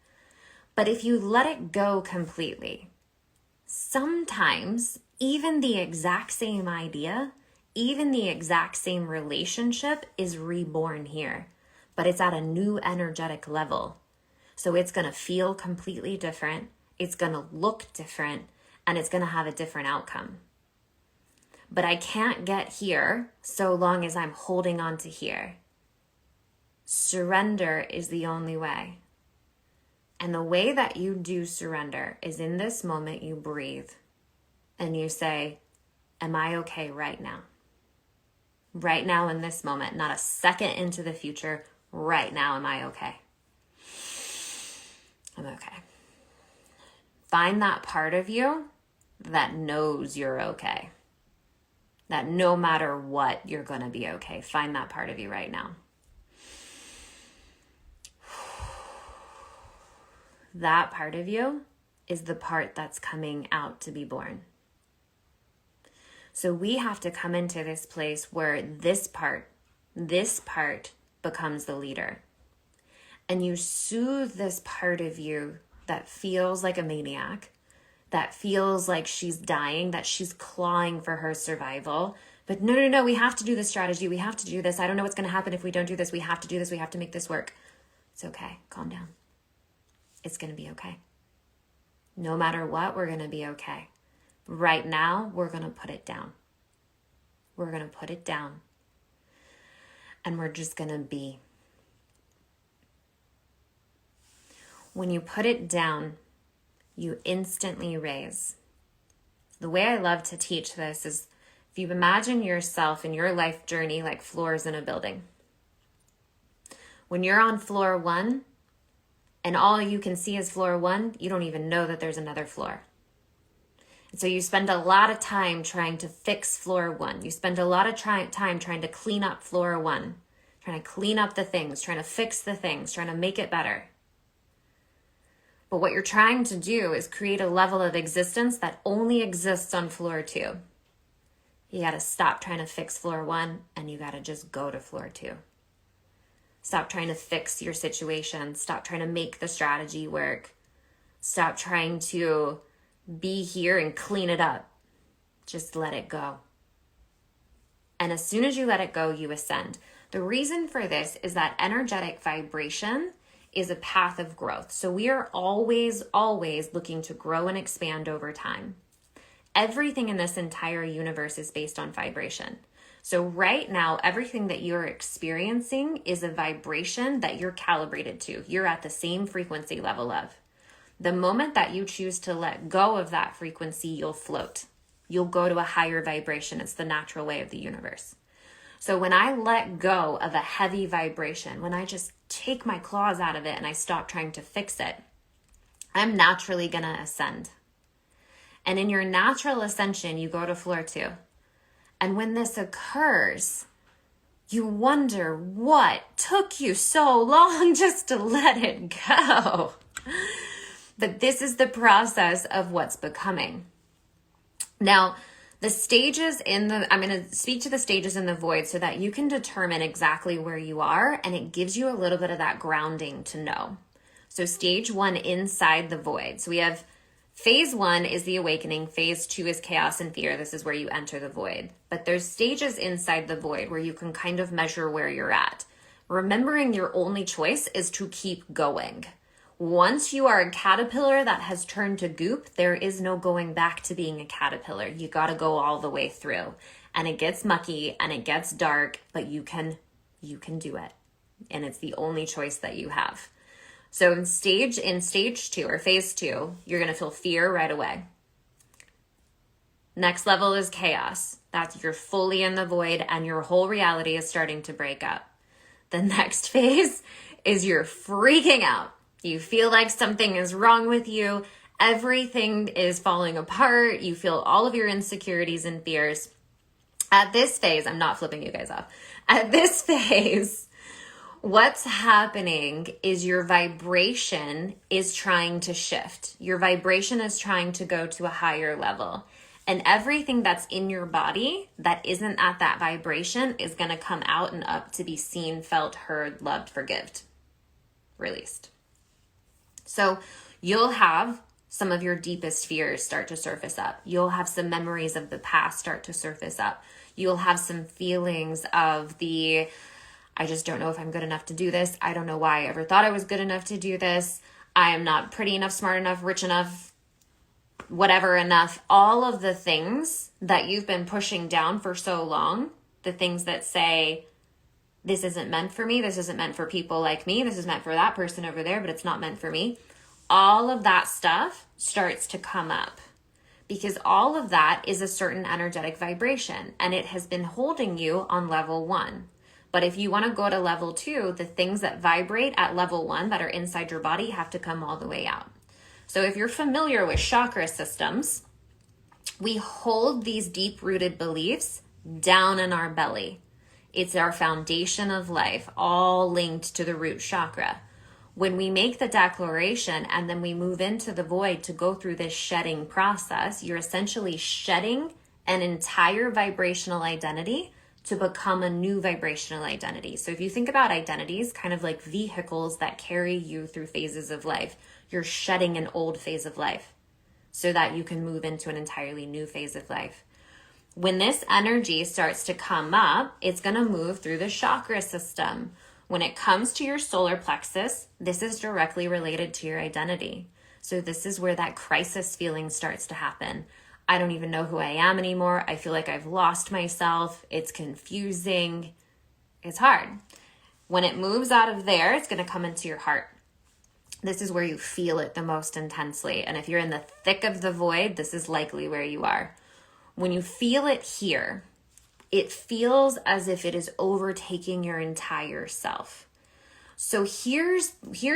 A: But if you let it go completely, sometimes even the exact same idea, even the exact same relationship is reborn here. But it's at a new energetic level. So it's going to feel completely different. It's going to look different, and it's going to have a different outcome. But I can't get here so long as I'm holding on to here. Surrender is the only way. And the way that you do surrender is in this moment you breathe and you say, am I okay right now? Right now in this moment, not a second into the future. Right now, am I okay? I'm okay. Find that part of you that knows you're okay. That no matter what, you're going to be okay. Find that part of you right now. That part of you is the part that's coming out to be born. So we have to come into this place where this part becomes the leader. And you soothe this part of you that feels like a maniac, that feels like she's dying, that she's clawing for her survival. But no, we have to do this strategy. We have to do this. I don't know what's going to happen if we don't do this. We have to do this. We have to make this work. It's okay. Calm down. It's going to be okay. No matter what, we're going to be okay. Right now, we're going to put it down. We're going to put it down. And we're just going to be. When you put it down, you instantly raise. The way I love to teach this is if you imagine yourself in your life journey like floors in a building. When you're on floor 1 and all you can see is floor 1, you don't even know that there's another floor. And so you spend a lot of time trying to fix floor 1. You spend a lot of time trying to clean up floor 1, trying to clean up the things, trying to fix the things, trying to make it better. But what you're trying to do is create a level of existence that only exists on floor 2. You got to stop trying to fix floor 1 and you got to just go to floor 2. Stop trying to fix your situation. Stop trying to make the strategy work. Stop trying to be here and clean it up. Just let it go. And as soon as you let it go, you ascend. The reason for this is that energetic vibration is a path of growth. So we are always looking to grow and expand over time. Everything in this entire universe is based on vibration. So right now, everything that you're experiencing is a vibration that you're calibrated to. You're at the same frequency level of. The moment that you choose to let go of that frequency, you'll float. You'll go to a higher vibration. It's the natural way of the universe. So when I let go of a heavy vibration, when I just take my claws out of it and I stop trying to fix it, I'm naturally going to ascend. And in your natural ascension, you go to floor 2. And when this occurs, you wonder what took you so long just to let it go. But this is the process of what's becoming. Now, the stages I'm going to speak to the stages in the void so that you can determine exactly where you are, and it gives you a little bit of that grounding to know. So stage 1, inside the void. So we have phase 1 is the awakening. Phase 2 is chaos and fear. This is where you enter the void. But there's stages inside the void where you can kind of measure where you're at. Remembering your only choice is to keep going. Once you are a caterpillar that has turned to goop, there is no going back to being a caterpillar. You got to go all the way through. And it gets mucky and it gets dark, but you can do it. And it's the only choice that you have. So in stage 2 or phase 2, you're going to feel fear right away. Next level is chaos. That's you're fully in the void and your whole reality is starting to break up. The next phase is you're freaking out. You feel like something is wrong with you. Everything is falling apart. You feel all of your insecurities and fears. At this phase, I'm not flipping you guys off. At this phase, what's happening is your vibration is trying to shift. Your vibration is trying to go to a higher level. And everything that's in your body that isn't at that vibration is going to come out and up to be seen, felt, heard, loved, forgived, released. So you'll have some of your deepest fears start to surface up. You'll have some memories of the past start to surface up. You'll have some feelings of I just don't know if I'm good enough to do this. I don't know why I ever thought I was good enough to do this. I am not pretty enough, smart enough, rich enough, whatever enough. All of the things that you've been pushing down for so long, the things that say, this isn't meant for me. This isn't meant for people like me. This is meant for that person over there, but it's not meant for me. All of that stuff starts to come up because all of that is a certain energetic vibration and it has been holding you on level 1. But if you want to go to level 2, the things that vibrate at level 1 that are inside your body have to come all the way out. So if you're familiar with chakra systems, we hold these deep-rooted beliefs down in our belly. It's our foundation of life, all linked to the root chakra. When we make the declaration and then we move into the void to go through this shedding process, you're essentially shedding an entire vibrational identity to become a new vibrational identity. So if you think about identities, kind of like vehicles that carry you through phases of life, you're shedding an old phase of life so that you can move into an entirely new phase of life. When this energy starts to come up, it's going to move through the chakra system. When it comes to your solar plexus, this is directly related to your identity. So this is where that crisis feeling starts to happen. I don't even know who I am anymore. I feel like I've lost myself. It's confusing. It's hard. When it moves out of there, it's going to come into your heart. This is where you feel it the most intensely. And if you're in the thick of the void, this is likely where you are. When you feel it here, it feels as if it is overtaking your entire self. So here's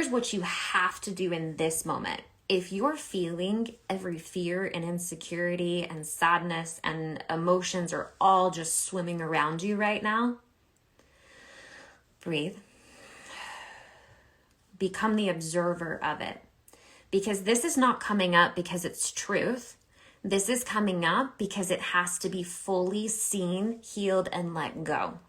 A: what you have to do in this moment. If you're feeling every fear and insecurity and sadness and emotions are all just swimming around you right now, breathe. Become the observer of it. Because this is not coming up because it's truth. This is coming up because it has to be fully seen, healed, and let go.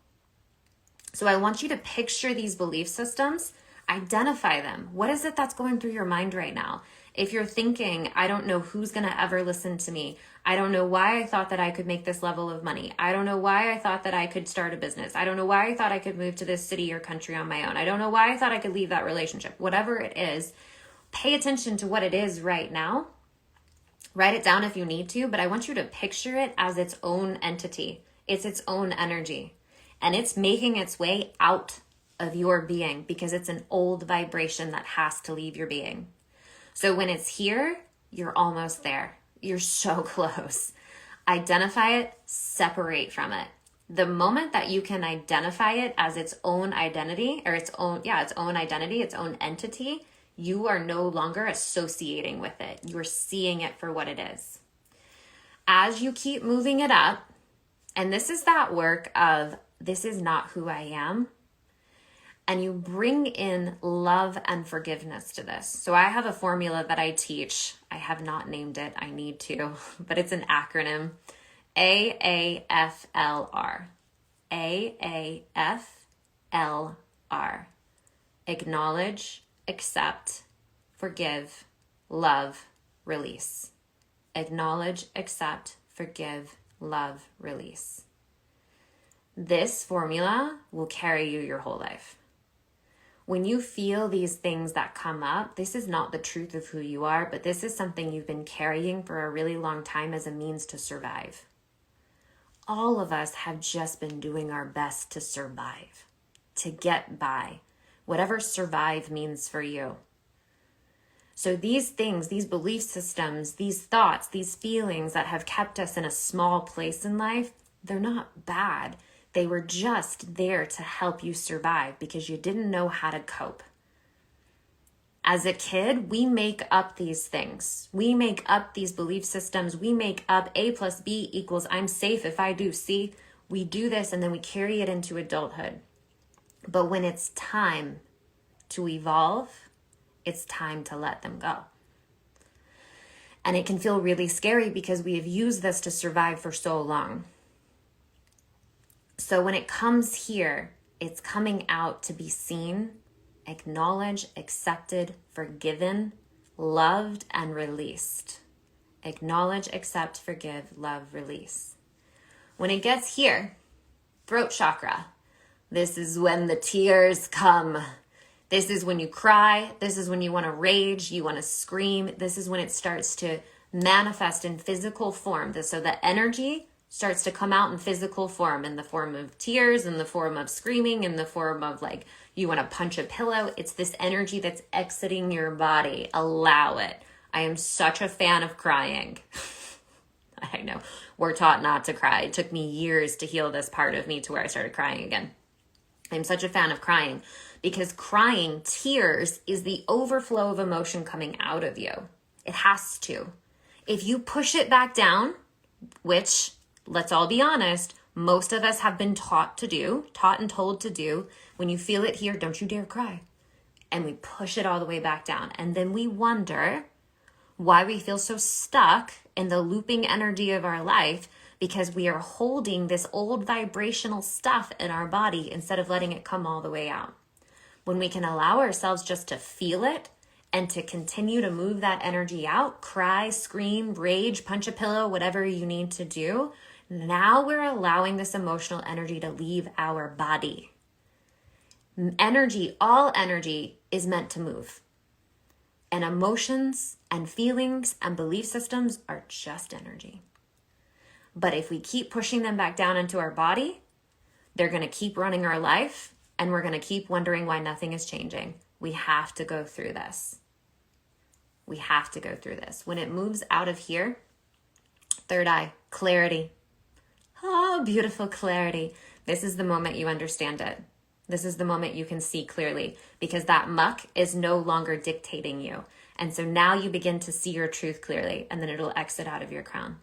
A: So I want you to picture these belief systems, identify them. What is it that's going through your mind right now? If you're thinking, I don't know who's going to ever listen to me. I don't know why I thought that I could make this level of money. I don't know why I thought that I could start a business. I don't know why I thought I could move to this city or country on my own. I don't know why I thought I could leave that relationship. Whatever it is, pay attention to what it is right now. Write it down if you need to, but I want you to picture it as its own entity. It's its own energy. And it's making its way out of your being because it's an old vibration that has to leave your being. So when it's here, you're almost there. You're so close. Identify it, separate from it. The moment that you can identify it as its own identity, or its own identity, its own entity, you are no longer associating with it. You're seeing it for what it is. As you keep moving it up, and this is that work of, this is not who I am, and you bring in love and forgiveness to this. So I have a formula that I teach. I have not named it. I need to, but it's an acronym. AAFLR. AAFLR. Acknowledge, accept, forgive, love, release. Acknowledge, accept, forgive, love, release. This formula will carry you your whole life. When you feel these things that come up, this is not the truth of who you are, but this is something you've been carrying for a really long time as a means to survive. All of us have just been doing our best to survive, to get by, whatever survive means for you. So these things, these belief systems, these thoughts, these feelings that have kept us in a small place in life, they're not bad. They were just there to help you survive because you didn't know how to cope. As a kid, we make up these things. We make up these belief systems. We make up A plus B equals I'm safe if I do C. We do this and then we carry it into adulthood. But when it's time to evolve, it's time to let them go. And it can feel really scary because we have used this to survive for so long. So when it comes here, it's coming out to be seen, acknowledged, accepted, forgiven, loved, and released. Acknowledge, accept, forgive, love, release. When it gets here, throat chakra, this is when the tears come. This is when you cry. This is when you want to rage. You want to scream. This is when it starts to manifest in physical form. So the energy starts to come out in physical form, in the form of tears, in the form of screaming, in the form of like you want to punch a pillow. It's this energy that's exiting your body. Allow it. I am such a fan of crying. I know we're taught not to cry. It took me years to heal this part of me to where I started crying again. I'm such a fan of crying because crying, tears, is the overflow of emotion coming out of you. It has to. If you push it back down, which, let's all be honest, most of us have been taught and told to do, when you feel it here, don't you dare cry. And we push it all the way back down. And then we wonder why we feel so stuck in the looping energy of our life because we are holding this old vibrational stuff in our body instead of letting it come all the way out. When we can allow ourselves just to feel it and to continue to move that energy out, cry, scream, rage, punch a pillow, whatever you need to do, now we're allowing this emotional energy to leave our body. Energy, all energy is meant to move. And emotions and feelings and belief systems are just energy. But if we keep pushing them back down into our body, they're going to keep running our life, and we're going to keep wondering why nothing is changing. We have to go through this. We have to go through this. When it moves out of here, third eye, clarity. Oh, beautiful clarity. This is the moment you understand it. This is the moment you can see clearly, because that muck is no longer dictating you. And so now you begin to see your truth clearly, and then it'll exit out of your crown.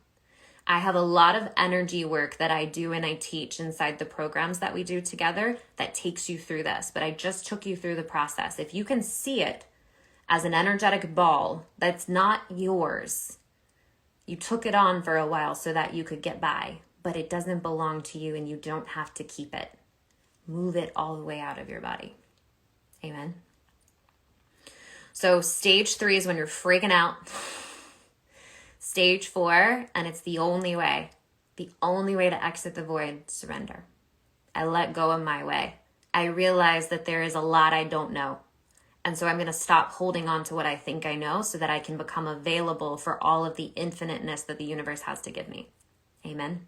A: I have a lot of energy work that I do and I teach inside the programs that we do together that takes you through this, but I just took you through the process. If you can see it as an energetic ball that's not yours, you took it on for a while so that you could get by, but it doesn't belong to you and you don't have to keep it. Move it all the way out of your body. Amen. So stage 3 is when you're freaking out. Stage 4, and it's the only way to exit the void, surrender. I let go of my way. I realize that there is a lot I don't know. And so I'm going to stop holding on to what I think I know so that I can become available for all of the infiniteness that the universe has to give me. Amen.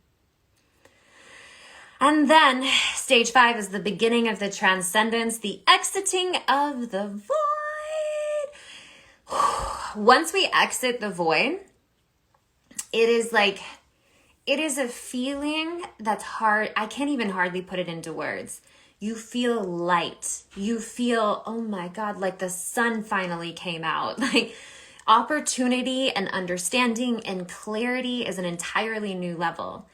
A: And then stage 5 is the beginning of the transcendence, the exiting of the void. Once we exit the void, it is a feeling that's hard. I can't even hardly put it into words. You feel light. You feel, oh my God, like the sun finally came out. Like opportunity and understanding and clarity is an entirely new level.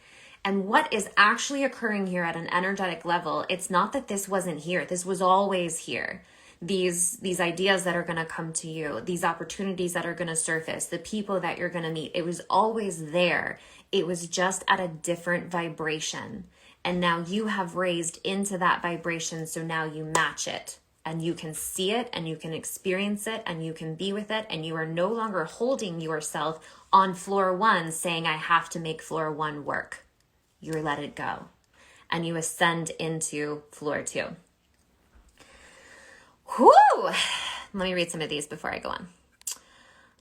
A: And what is actually occurring here at an energetic level, it's not that this wasn't here. This was always here. These ideas that are going to come to you, these opportunities that are going to surface, the people that you're going to meet, it was always there. It was just at a different vibration. And now you have raised into that vibration, so now you match it. And you can see it, and you can experience it, and you can be with it, and you are no longer holding yourself on floor 1 saying, I have to make floor 1 work. You let it go. And you ascend into floor 2. Whoo! Let me read some of these before I go on.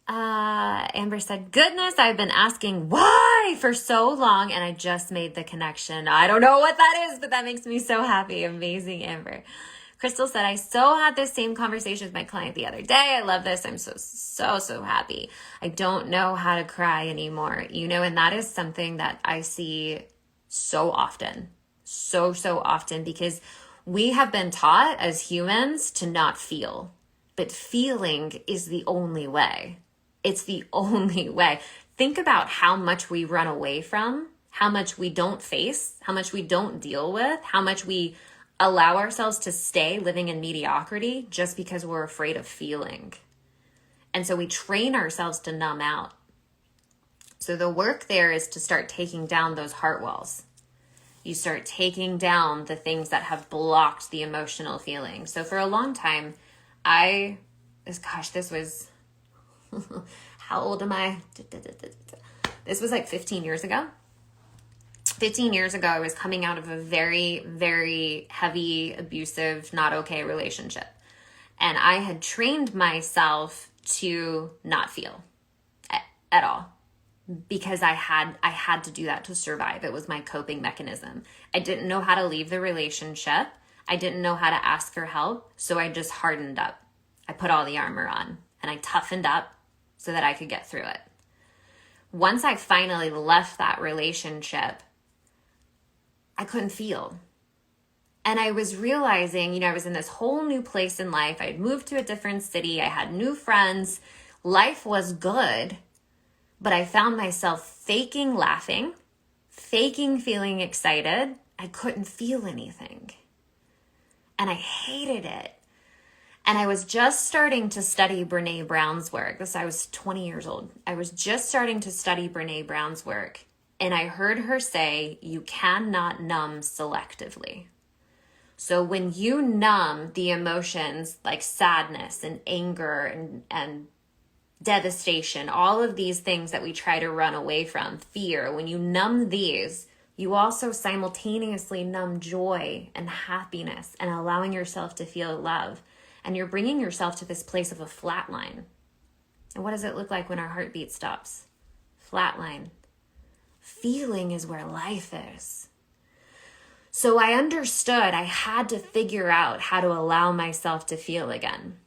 A: Amber said, goodness, I've been asking why for so long, and I just made the connection. I don't know what that is, but that makes me so happy. Amazing, Amber. Crystal said, I so had this same conversation with my client the other day. I love this. I'm so happy. I don't know how to cry anymore. And that is something that I see so often, so often, because we have been taught as humans to not feel, but feeling is the only way. It's the only way. Think about how much we run away from, how much we don't face, how much we don't deal with, how much we allow ourselves to stay living in mediocrity just because we're afraid of feeling. And so we train ourselves to numb out. So the work there is to start taking down those heart walls. You start taking down the things that have blocked the emotional feeling. So for a long time, this was, how old am I? This was like 15 years ago. 15 years ago, I was coming out of a very, very heavy, abusive, not okay relationship. And I had trained myself to not feel at all. Because I had to do that to survive. It was my coping mechanism. I didn't know how to leave the relationship. I didn't know how to ask for help. So I just hardened up. I put all the armor on and I toughened up so that I could get through it. Once I finally left that relationship, I couldn't feel. And I was realizing, I was in this whole new place in life. I had moved to a different city. I had new friends. Life was good. But I found myself faking laughing, faking feeling excited. I couldn't feel anything. And I hated it. And I was just starting to study Brene Brown's work. I was 20 years old. I was just starting to study Brene Brown's work. And I heard her say, you cannot numb selectively. So when you numb the emotions like sadness and anger and devastation, all of these things that we try to run away from, fear, when you numb these, you also simultaneously numb joy and happiness and allowing yourself to feel love. And you're bringing yourself to this place of a flat line. And what does it look like when our heartbeat stops? Flat line. Feeling is where life is. So I understood I had to figure out how to allow myself to feel again.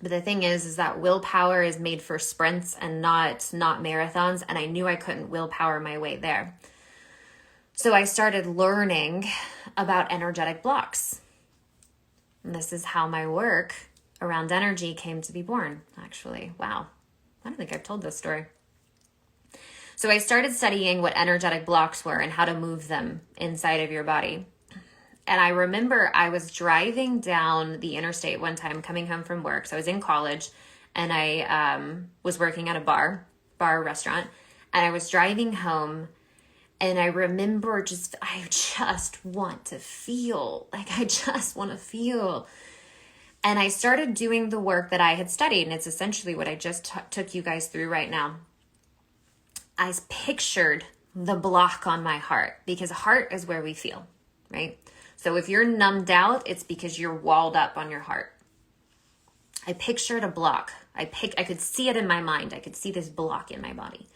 A: But the thing is that willpower is made for sprints and not marathons. And I knew I couldn't willpower my way there. So I started learning about energetic blocks. And this is how my work around energy came to be born, actually. Wow. I don't think I've told this story. So I started studying what energetic blocks were and how to move them inside of your body. And I remember I was driving down the interstate one time coming home from work. So I was in college and I was working at a bar restaurant. And I was driving home and I remember I just want to feel. I just want to feel. And I started doing the work that I had studied. And it's essentially what I just took you guys through right now. I pictured the block on my heart because heart is where we feel, right? So if you're numbed out, it's because you're walled up on your heart. I pictured a block. I could see it in my mind. I could see this block in my body.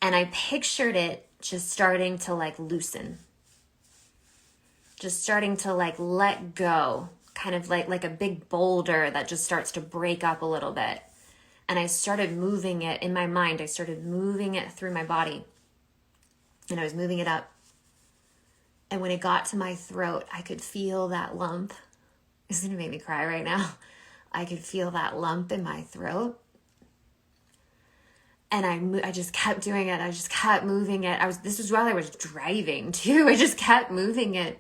A: And I pictured it just starting to loosen. Just starting to let go. Kind of like a big boulder that just starts to break up a little bit. And I started moving it in my mind. I started moving it through my body. And I was moving it up. And when it got to my throat, I could feel that lump. It's going to make me cry right now. I could feel that lump in my throat. And I just kept doing it. I just kept moving it. This was while I was driving too. I just kept moving it.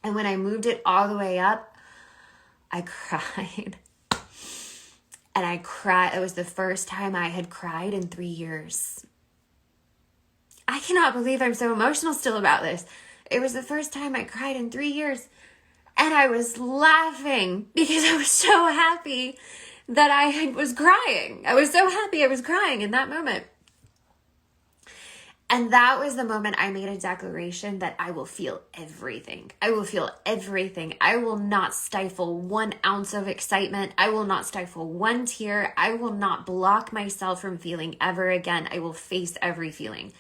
A: And when I moved it all the way up, I cried. And I cried. It was the first time I had cried in 3 years. I cannot believe I'm so emotional still about this. It was the first time I cried in 3 years. And I was laughing because I was so happy that I was crying. I was so happy I was crying in that moment. And that was the moment I made a declaration that I will feel everything. I will feel everything. I will not stifle 1 ounce of excitement. I will not stifle 1 tear. I will not block myself from feeling ever again. I will face every feeling.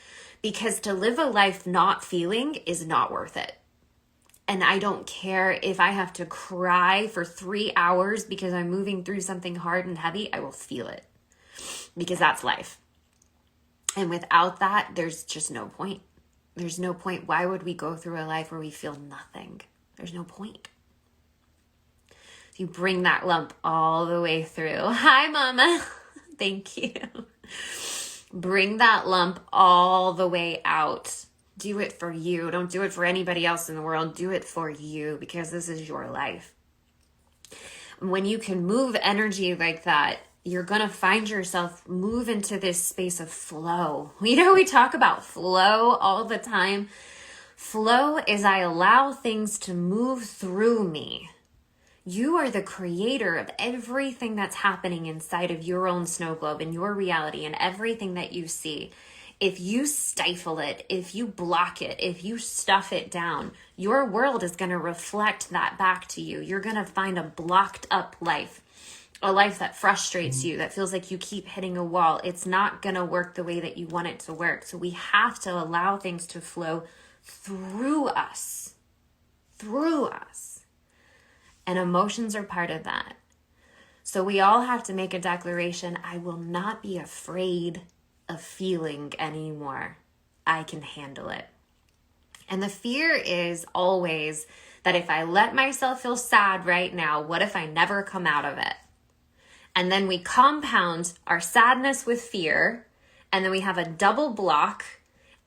A: Because to live a life not feeling is not worth it. And I don't care if I have to cry for 3 hours because I'm moving through something hard and heavy. I will feel it. Because that's life. And without that, there's just no point. There's no point. Why would we go through a life where we feel nothing? There's no point. You bring that lump all the way through. Hi, Mama. Thank you. Bring that lump all the way out. Do it for you. Don't do it for anybody else in the world. Do it for you because this is your life. When you can move energy like that, you're going to find yourself move into this space of flow. We talk about flow all the time. Flow is I allow things to move through me. You are the creator of everything that's happening inside of your own snow globe and your reality and everything that you see. If you stifle it, if you block it, if you stuff it down, your world is going to reflect that back to you. You're going to find a blocked up life. A life that frustrates you, that feels like you keep hitting a wall. It's not going to work the way that you want it to work. So we have to allow things to flow through us. Through us. And emotions are part of that. So we all have to make a declaration. I will not be afraid of feeling anymore. I can handle it. And the fear is always that if I let myself feel sad right now, what if I never come out of it? And then we compound our sadness with fear, and then we have a double block,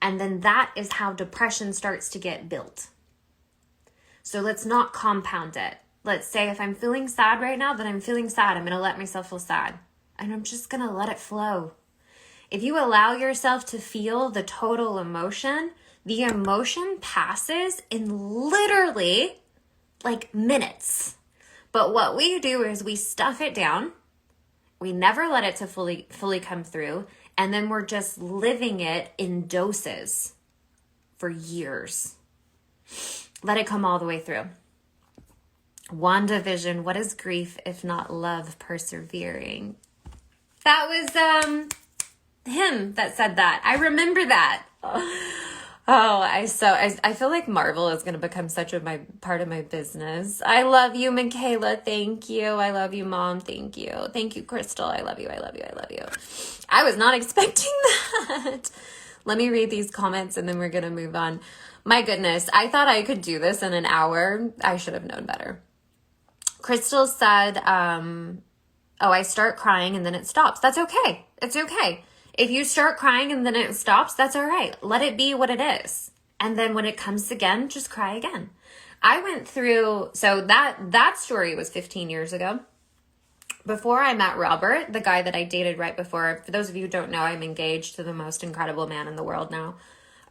A: and then that is how depression starts to get built. So let's not compound it. Let's say if I'm feeling sad right now, then I'm feeling sad. I'm going to let myself feel sad, and I'm just going to let it flow. If you allow yourself to feel the total emotion, the emotion passes in literally like minutes. But what we do is we stuff it down. We never let it to fully come through. And then we're just living it in doses for years. Let it come all the way through. WandaVision, what is grief if not love persevering? That was him that said that. I remember that. I feel like Marvel is going to become such a part of my business. I love you, Michaela. Thank you. I love you, Mom. Thank you. Thank you, Crystal. I love you. I love you. I love you. I was not expecting that. Let me read these comments and then we're going to move on. My goodness. I thought I could do this in an hour. I should have known better. Crystal said, I start crying and then it stops. That's okay. It's okay. If you start crying and then it stops, that's all right. Let it be what it is. And then when it comes again, just cry again. I went through, so that story was 15 years ago. Before I met Robert, the guy that I dated right before, for those of you who don't know, I'm engaged to the most incredible man in the world now.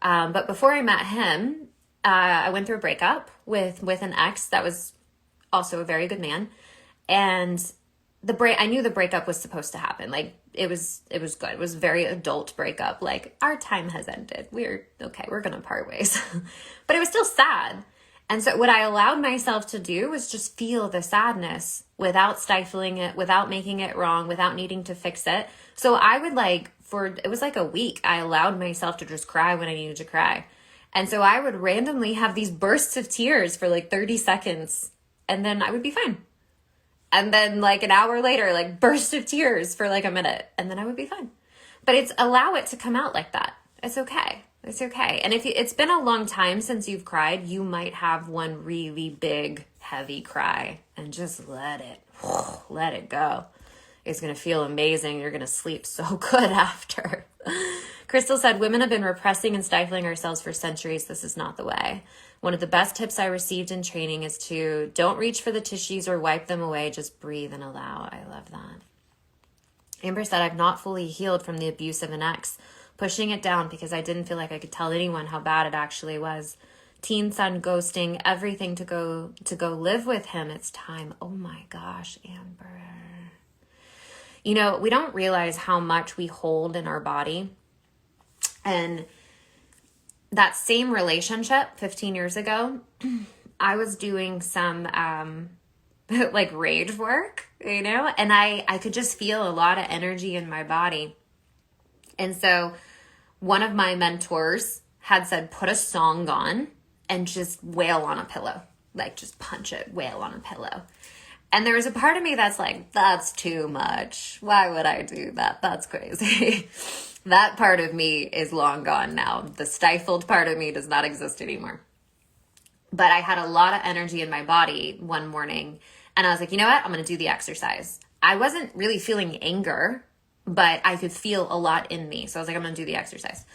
A: But before I met him, I went through a breakup with an ex that was also a very good man. And I knew the breakup was supposed to happen. Like it was good. It was a very adult breakup. Like our time has ended. We're going to part ways. But it was still sad. And so what I allowed myself to do was just feel the sadness without stifling it, without making it wrong, without needing to fix it. So I would it was like a week, I allowed myself to just cry when I needed to cry. And so I would randomly have these bursts of tears for like 30 seconds and then I would be fine. And then like an hour later, like burst of tears for like a minute and then I would be fine. But allow it to come out like that. It's okay. It's okay. And if it's been a long time since you've cried, you might have one really big, heavy cry and just let it go. It's going to feel amazing. You're going to sleep so good after. Crystal said, women have been repressing and stifling ourselves for centuries. This is not the way. One of the best tips I received in training is to don't reach for the tissues or wipe them away. Just breathe and allow. I love that. Amber said, I've not fully healed from the abuse of an ex, pushing it down because I didn't feel like I could tell anyone how bad it actually was. Teen son ghosting, everything to go live with him. It's time. Oh my gosh, Amber. You know, we don't realize how much we hold in our body. And that same relationship 15 years ago, I was doing some like rage work, you know, and I could just feel a lot of energy in my body. And so one of my mentors had said, put a song on and just wail on a pillow, like just punch it, wail on a pillow. And there was a part of me that's like, that's too much. Why would I do that? That's crazy. That part of me is long gone now. The stifled part of me does not exist anymore. But I had a lot of energy in my body one morning and I was like, you know what? I'm going to do the exercise. I wasn't really feeling anger, but I could feel a lot in me. So I was like, I'm going to do the exercise.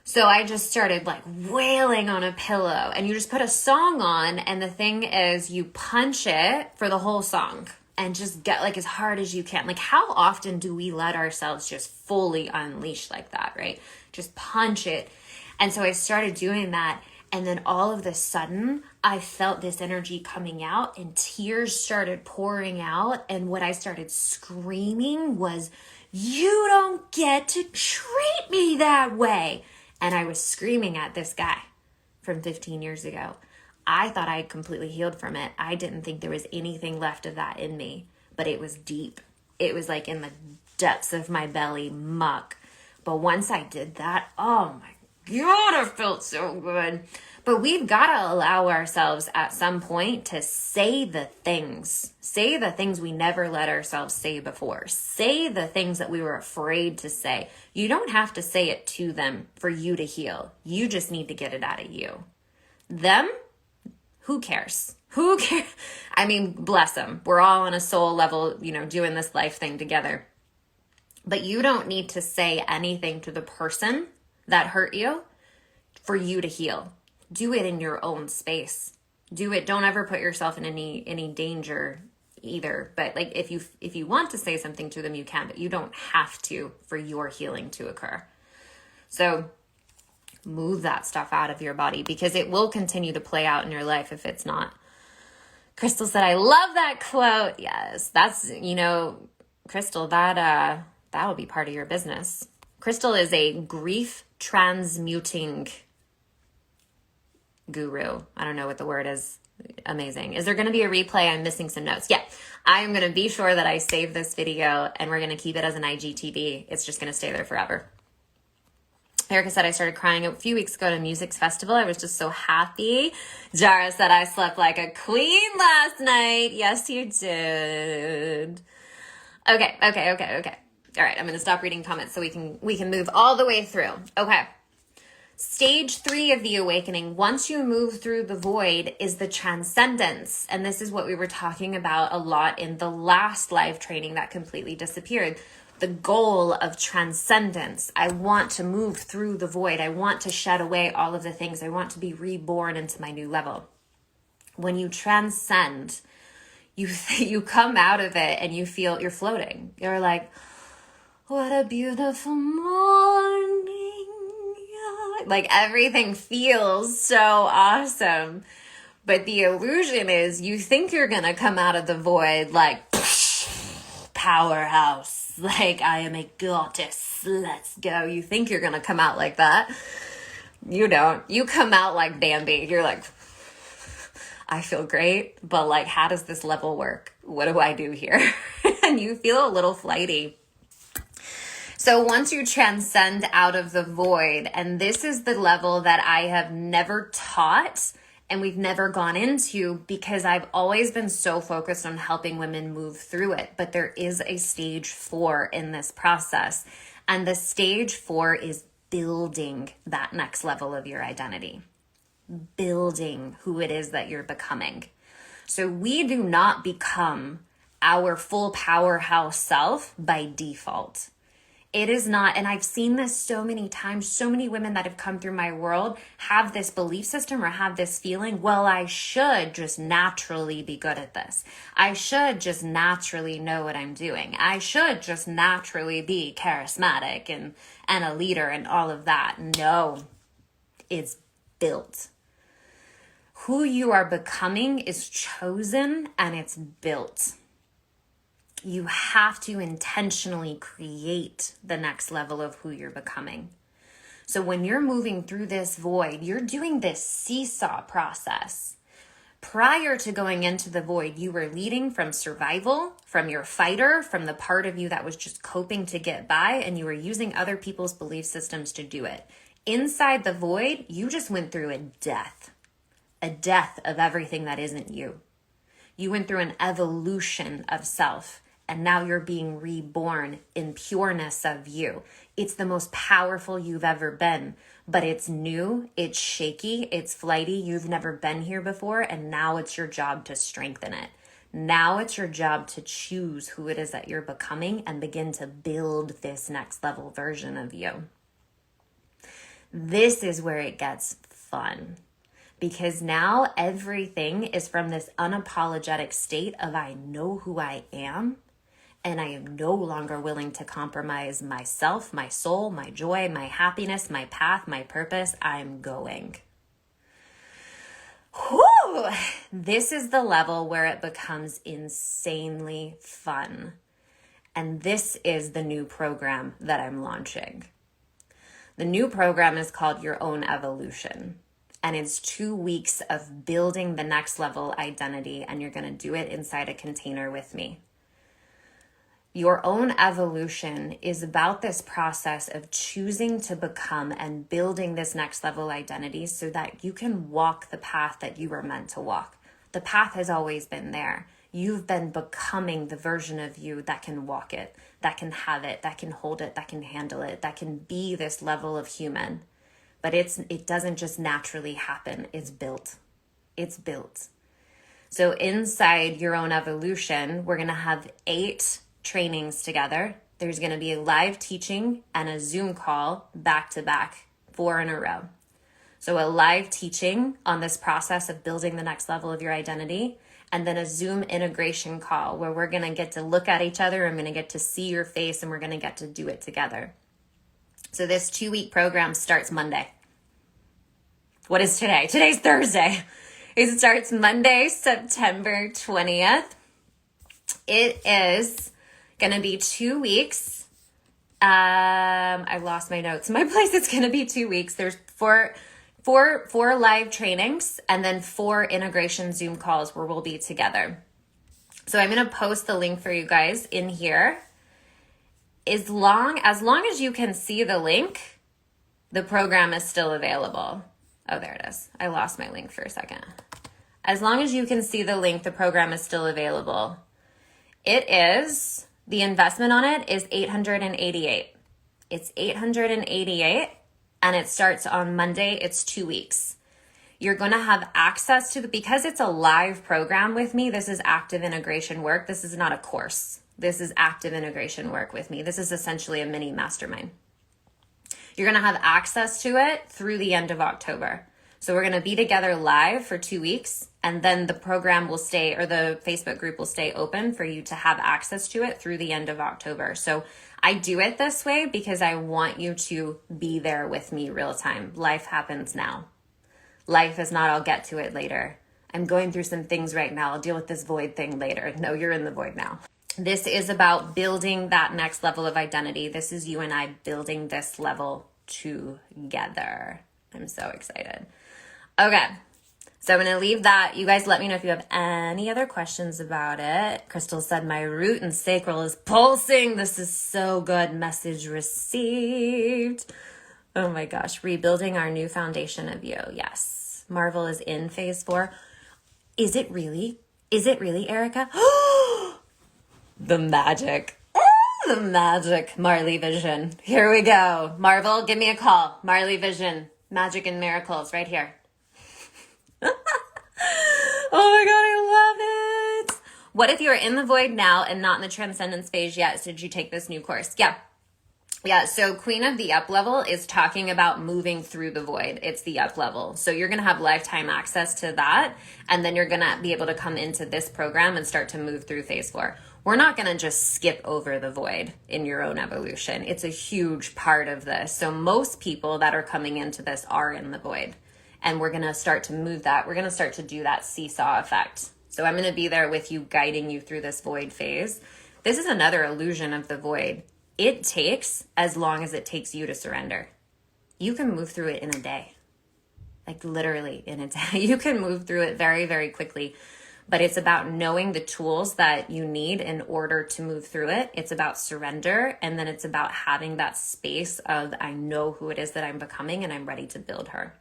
A: So I just started like wailing on a pillow and you just put a song on and the thing is you punch it for the whole song and just get like as hard as you can. Like how often do we let ourselves just fully unleash like that, right? Just punch it. And so I started doing that and then all of a sudden I felt this energy coming out and tears started pouring out. And what I started screaming was, you don't get to treat me that way. And I was screaming at this guy from 15 years ago. I thought I had completely healed from it. I didn't think there was anything left of that in me, but it was deep. It was like in the depths of my belly, muck. But once I did that, oh my God, it felt so good. But we've got to allow ourselves at some point to say the things we never let ourselves say before. Say the things that we were afraid to say. You don't have to say it to them for you to heal. You just need to get it out of you. Them, who cares? Who cares? I mean, bless them. We're all on a soul level, you know, doing this life thing together. But you don't need to say anything to the person that hurt you for you to heal. Do it in your own space. Do it. Don't ever put yourself in any danger either. But like if you want to say something to them, you can, but you don't have to for your healing to occur. So move that stuff out of your body, because it will continue to play out in your life if it's not. Crystal said, I love that quote. Yes, that's, Crystal, that will be part of your business. Crystal is a grief transmuting guru. I don't know what the word is. Amazing. Is there going to be a replay? I'm missing some notes. Yeah, I'm going to be sure that I save this video and we're going to keep it as an IGTV. It's just going to stay there forever. Erica said, I started crying a few weeks ago at a music festival. I was just so happy. Jara said, I slept like a queen last night. Yes, you did. Okay. All right, I'm going to stop reading comments so we can move all the way through. Okay. Stage 3 of the awakening, once you move through the void, is the transcendence. And this is what we were talking about a lot in the last live training that completely disappeared. The goal of transcendence. I want to move through the void. I want to shed away all of the things. I want to be reborn into my new level. When you transcend, you come out of it and you feel you're floating. You're like, what a beautiful morning. Like everything feels so awesome. But the illusion is you think you're going to come out of the void like powerhouse. Like, I am a goddess. Let's go. You think you're going to come out like that. You don't. You come out like Bambi. You're like, I feel great, but like, how does this level work? What do I do here? And you feel a little flighty. So once you transcend out of the void, and this is the level that I have never taught and we've never gone into because I've always been so focused on helping women move through it. But there is a stage 4 in this process. And the stage 4 is building that next level of your identity, building who it is that you're becoming. So we do not become our full powerhouse self by default. It is not, and I've seen this so many times, so many women that have come through my world have this belief system or have this feeling, well, I should just naturally be good at this. I should just naturally know what I'm doing. I should just naturally be charismatic and a leader and all of that. No, it's built. Who you are becoming is chosen and it's built. You have to intentionally create the next level of who you're becoming. So when you're moving through this void, you're doing this seesaw process. Prior to going into the void, you were leading from survival, from your fighter, from the part of you that was just coping to get by, and you were using other people's belief systems to do it. Inside the void, you just went through a death of everything that isn't you. You went through an evolution of self. And now you're being reborn in pureness of you. It's the most powerful you've ever been, but it's new, it's shaky, it's flighty. You've never been here before, and now it's your job to strengthen it. Now it's your job to choose who it is that you're becoming and begin to build this next level version of you. This is where it gets fun, because now everything is from this unapologetic state of I know who I am. And I am no longer willing to compromise myself, my soul, my joy, my happiness, my path, my purpose. I'm going. Whew! This is the level where it becomes insanely fun. And this is the new program that I'm launching. The new program is called Your Own Evolution. And it's 2 weeks of building the next level identity. And you're going to do it inside a container with me. Your own evolution is about this process of choosing to become and building this next level identity so that you can walk the path that you were meant to walk. The path has always been there. You've been becoming the version of you that can walk it, that can have it, that can hold it, that can handle it, that can be this level of human. But it doesn't just naturally happen. It's built. It's built. So inside Your Own Evolution, we're going to have 8 trainings together. There's going to be a live teaching and a Zoom call back to back, 4 in a row. So a live teaching on this process of building the next level of your identity and then a Zoom integration call where we're going to get to look at each other. I'm going to get to see your face, and we're going to get to do it together. So this 2-week program starts Monday. What is today? Today's Thursday. It starts Monday, September 20th. It is going to be 2 weeks. I lost my notes in my place. It's going to be 2 weeks. There's four live trainings and then 4 integration Zoom calls where we'll be together. So I'm going to post the link for you guys in here. As long as you can see the link, the program is still available. Oh, there it is. I lost my link for a second. As long as you can see the link, the program is still available. The investment on it is $888. It's $888, and it starts on Monday. It's 2 weeks. You're going to have access to because it's a live program with me. This is active integration work. This is not a course. This is active integration work with me. This is essentially a mini mastermind. You're going to have access to it through the end of October. So we're going to be together live for 2 weeks, and then the program will stay, or the Facebook group will stay open for you to have access to it through the end of October. So I do it this way because I want you to be there with me real time. Life happens now. Life is not, I'll get to it later. I'm going through some things right now. I'll deal with this void thing later. No, you're in the void now. This is about building that next level of identity. This is you and I building this level together. I'm so excited. Okay, so I'm going to leave that. You guys let me know if you have any other questions about it. Crystal said my root and sacral is pulsing. This is so good. Message received. Oh my gosh. Rebuilding our new foundation of you. Yes. Marvel is in phase 4. Is it really? Is it really, Erica? The magic. The magic. Marli Vision. Here we go. Marvel, give me a call. Marli Vision. Magic and miracles right here. Oh my God, I love it. What if you're in the void now and not in the transcendence phase yet? So did you take this new course? Yeah, so Queen of the Up level is talking about moving through the void. It's the up level. So you're going to have lifetime access to that. And then you're going to be able to come into this program and start to move through phase 4. We're not going to just skip over the void in your own evolution. It's a huge part of this. So most people that are coming into this are in the void. And we're going to start to move that. We're going to start to do that seesaw effect. So I'm going to be there with you, guiding you through this void phase. This is another illusion of the void. It takes as long as it takes you to surrender. You can move through it in a day. Like literally in a day. You can move through it very, very quickly. But it's about knowing the tools that you need in order to move through it. It's about surrender. And then it's about having that space of, I know who it is that I'm becoming and I'm ready to build her.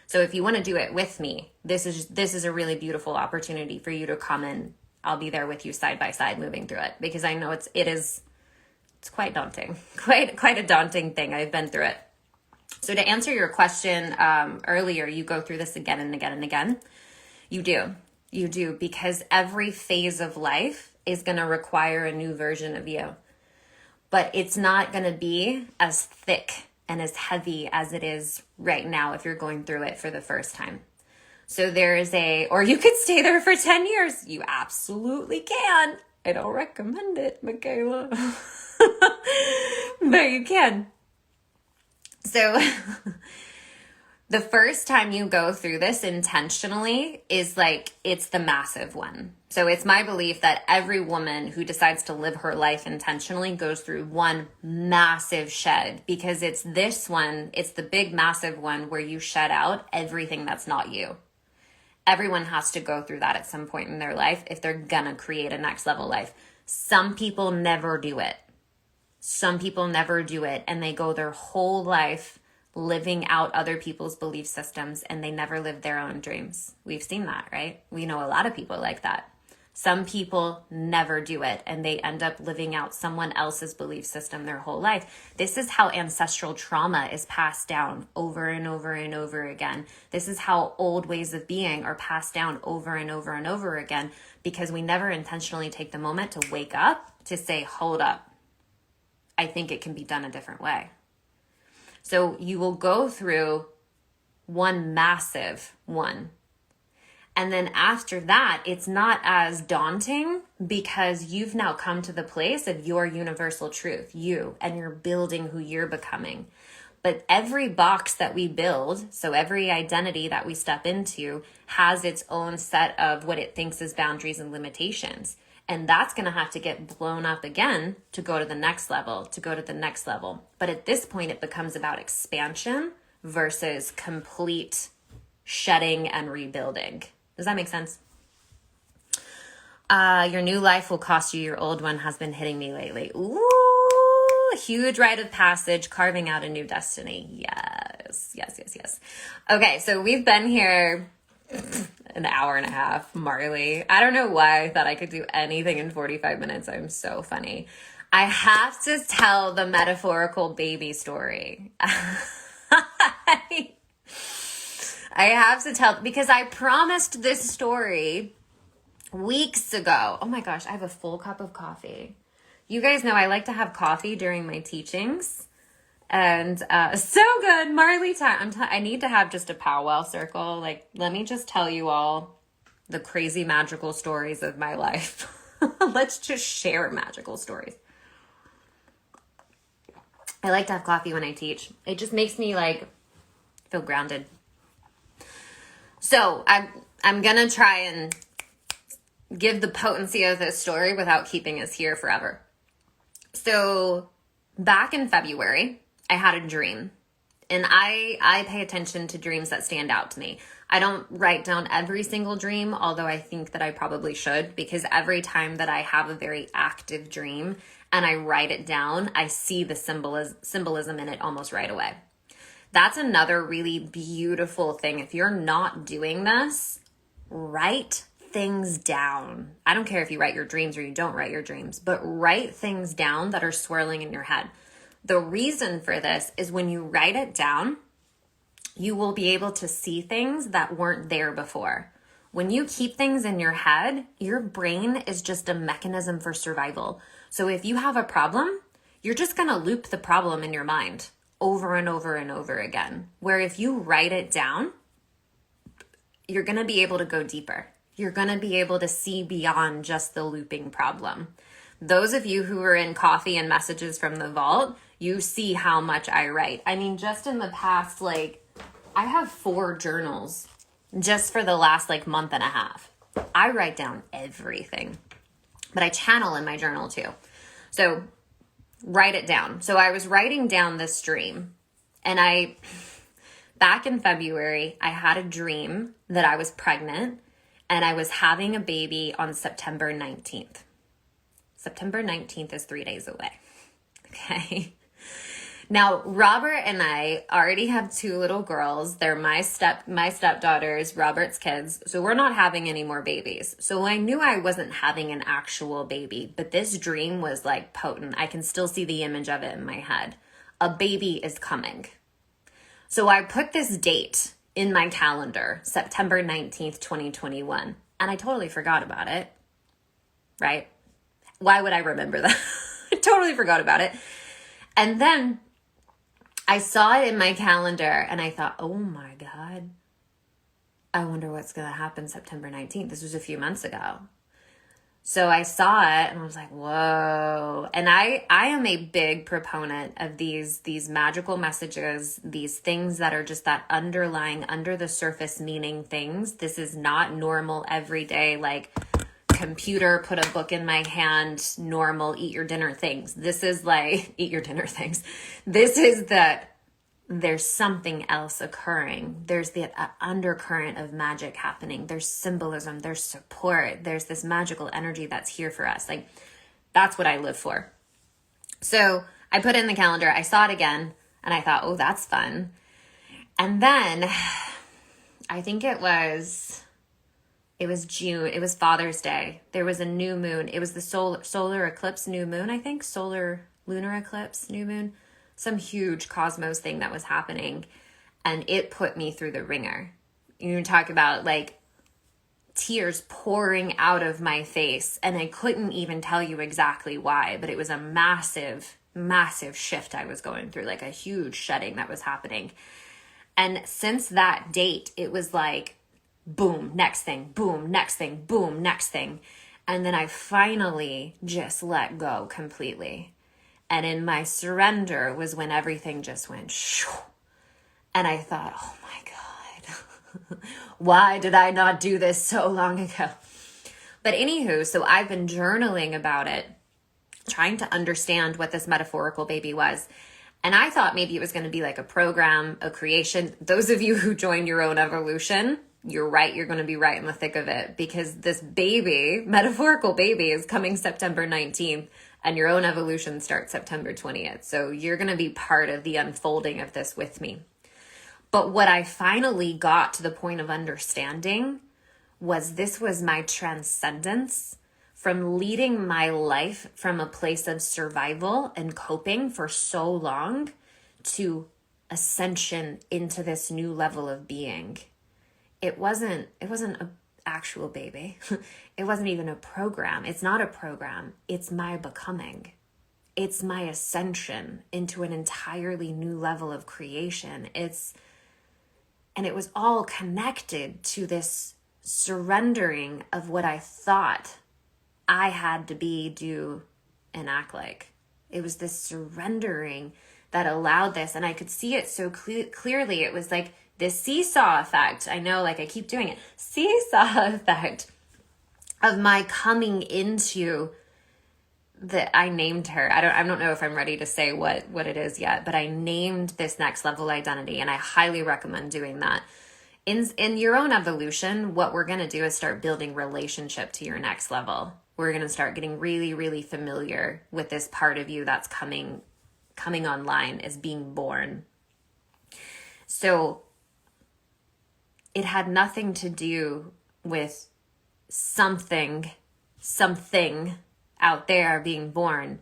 A: So if you want to do it with me, this is a really beautiful opportunity for you to come in. I'll be there with you side by side moving through it, because I know it's quite daunting, quite a daunting thing. I've been through it. So to answer your question earlier, you go through this again and again and again. You do, because every phase of life is going to require a new version of you, but it's not going to be as thick and as heavy as it is right now if you're going through it for the first time. So or you could stay there for 10 years. You absolutely can. I don't recommend it, Michaela. But you can. So the first time you go through this intentionally is it's the massive one. So it's my belief that every woman who decides to live her life intentionally goes through one massive shed, because it's this one, it's the big massive one where you shed out everything that's not you. Everyone has to go through that at some point in their life if they're gonna create a next level life. Some people never do it. And they go their whole life living out other people's belief systems, and they never live their own dreams. We've seen that, right? We know a lot of people like that. Some people never do it, and they end up living out someone else's belief system their whole life. This is how ancestral trauma is passed down over and over and over again. This is how old ways of being are passed down over and over and over again, because we never intentionally take the moment to wake up to say, hold up, I think it can be done a different way. So you will go through one massive one. And then after that, it's not as daunting because you've now come to the place of your universal truth, you, and you're building who you're becoming. But every box that we build, so every identity that we step into, has its own set of what it thinks is boundaries and limitations. And that's going to have to get blown up again to go to the next level, to go to the next level. But at this point, it becomes about expansion versus complete shedding and rebuilding. Does that make sense? Your new life will cost you. Your old one has been hitting me lately. Ooh, huge rite of passage, carving out a new destiny. Yes. Okay, so we've been here an hour and a half, Marli. I don't know why I thought I could do anything in 45 minutes. I'm so funny. I have to tell the metaphorical baby story. I have to tell, because I promised this story weeks ago. Oh my gosh, I have a full cup of coffee. You guys know I like to have coffee during my teachings. And so good, Marli time. I need to have just a powwow circle. Like, let me just tell you all the crazy magical stories of my life. Let's just share magical stories. I like to have coffee when I teach. It just makes me like feel grounded. So I'm going to try and give the potency of this story without keeping us here forever. So back in February, I had a dream, and I pay attention to dreams that stand out to me. I don't write down every single dream, although I think that I probably should, because every time that I have a very active dream and I write it down, I see the symbolism in it almost right away. That's another really beautiful thing. If you're not doing this, write things down. I don't care if you write your dreams or you don't write your dreams, but write things down that are swirling in your head. The reason for this is when you write it down, you will be able to see things that weren't there before. When you keep things in your head, your brain is just a mechanism for survival. So if you have a problem, you're just going to loop the problem in your mind over and over and over again. Where if you write it down, you're going to be able to go deeper. You're going to be able to see beyond just the looping problem. Those of you who are in coffee and messages from the vault, you see how much I write. I mean, just in the past, I have 4 journals just for the last month and a half. I write down everything, but I channel in my journal too. So write it down. So I was writing down this dream, and back in February, I had a dream that I was pregnant and I was having a baby on September 19th. September 19th is 3 days away. Okay. Now, Robert and I already have 2 little girls. They're my stepdaughters, Robert's kids. So we're not having any more babies. So I knew I wasn't having an actual baby, but this dream was potent. I can still see the image of it in my head. A baby is coming. So I put this date in my calendar, September 19th, 2021. And I totally forgot about it, right? Why would I remember that? I totally forgot about it. And then I saw it in my calendar and I thought, oh my God, I wonder what's going to happen September 19th. This was a few months ago. So I saw it and I was like, whoa. And I am a big proponent of these magical messages, these things that are just that underlying, under the surface meaning things. This is not normal, everyday, computer, put a book in my hand, normal, eat your dinner things. This is eat your dinner things. This is that there's something else occurring. There's the undercurrent of magic happening. There's symbolism, there's support, there's this magical energy that's here for us. That's what I live for. So I put it in the calendar, I saw it again, and I thought, oh, that's fun. And then I think it was June. It was Father's Day. There was a new moon. It was the solar eclipse new moon, I think. Lunar eclipse new moon. Some huge cosmos thing that was happening. And it put me through the ringer. You talk about tears pouring out of my face. And I couldn't even tell you exactly why. But it was a massive, massive shift I was going through. A huge shedding that was happening. And since that date, it was boom, next thing, boom, next thing, boom, next thing. And then I finally just let go completely. And in my surrender was when everything just went shoo. And I thought, oh my God, why did I not do this so long ago? But anywho, so I've been journaling about it, trying to understand what this metaphorical baby was. And I thought maybe it was going to be like a program, a creation. Those of you who joined Your Own Evolution, you're right. You're going to be right in the thick of it, because this baby, metaphorical baby, is coming September 19th and Your Own Evolution starts September 20th. So you're going to be part of the unfolding of this with me. But what I finally got to the point of understanding was this was my transcendence from leading my life from a place of survival and coping for so long to ascension into this new level of being. It wasn't an actual baby. It wasn't even a program. It's not a program. It's my becoming. It's my ascension into an entirely new level of creation. And it was all connected to this surrendering of what I thought I had to be, do, and act like. It was this surrendering that allowed this. And I could see it so clearly. It was like this seesaw effect. I know, like I keep doing it. Seesaw effect of my coming into I named her. I don't know if I'm ready to say what it is yet, but I named this next level identity, and I highly recommend doing that. In Your Own Evolution, what we're going to do is start building relationship to your next level. We're going to start getting really, really familiar with this part of you that's coming online, as being born. So it had nothing to do with something out there being born.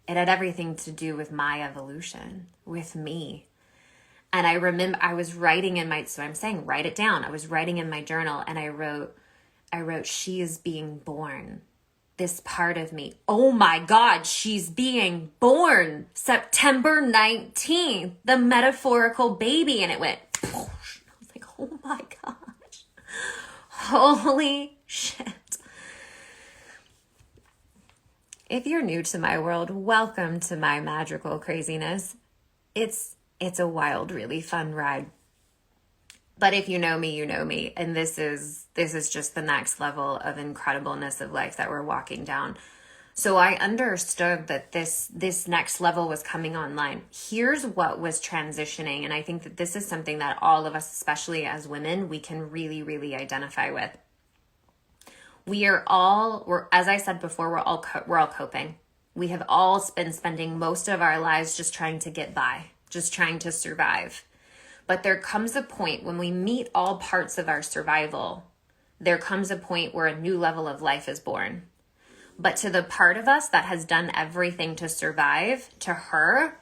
A: It had everything to do with my evolution, with me. And I remember I was writing so I'm saying write it down. I was writing in my journal, and I wrote, she is being born. This part of me. Oh my God, she's being born September 19th, the metaphorical baby. And it went, I was like, oh my gosh, holy shit. If you're new to my world, welcome to my magical craziness. It's a wild, really fun ride. But if you know me, you know me. And this is just the next level of incredibleness of life that we're walking down. So I understood that this next level was coming online. Here's what was transitioning. And I think that this is something that all of us, especially as women, we can really, really identify with. We're as I said before, we're all coping. We have all been spending most of our lives just trying to get by, just trying to survive. But there comes a point when we meet all parts of our survival, there comes a point where a new level of life is born. But to the part of us that has done everything to survive, to her,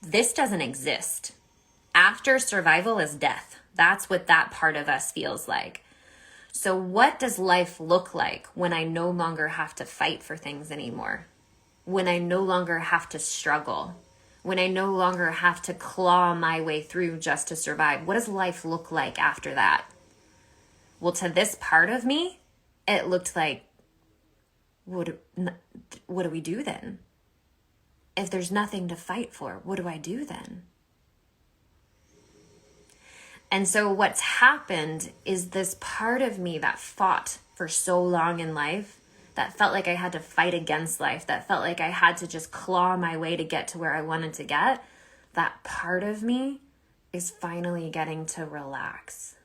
A: this doesn't exist. After survival is death. That's what that part of us feels like. So what does life look like when I no longer have to fight for things anymore? When I no longer have to struggle? When I no longer have to claw my way through just to survive? What does life look like after that? Well, to this part of me, it looked like, what do we do then? If there's nothing to fight for, what do I do then? And so what's happened is this part of me that fought for so long in life, that felt like I had to fight against life, that felt like I had to just claw my way to get to where I wanted to get, that part of me is finally getting to relax.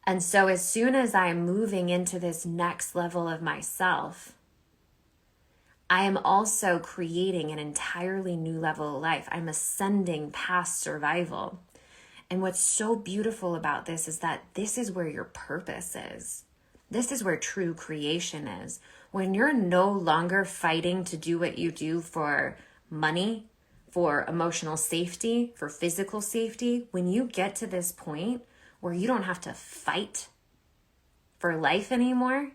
A: And so as soon as I'm moving into this next level of myself, I am also creating an entirely new level of life. I'm ascending past survival. And what's so beautiful about this is that this is where your purpose is. This is where true creation is. When you're no longer fighting to do what you do for money, for emotional safety, for physical safety, when you get to this point where you don't have to fight for life anymore,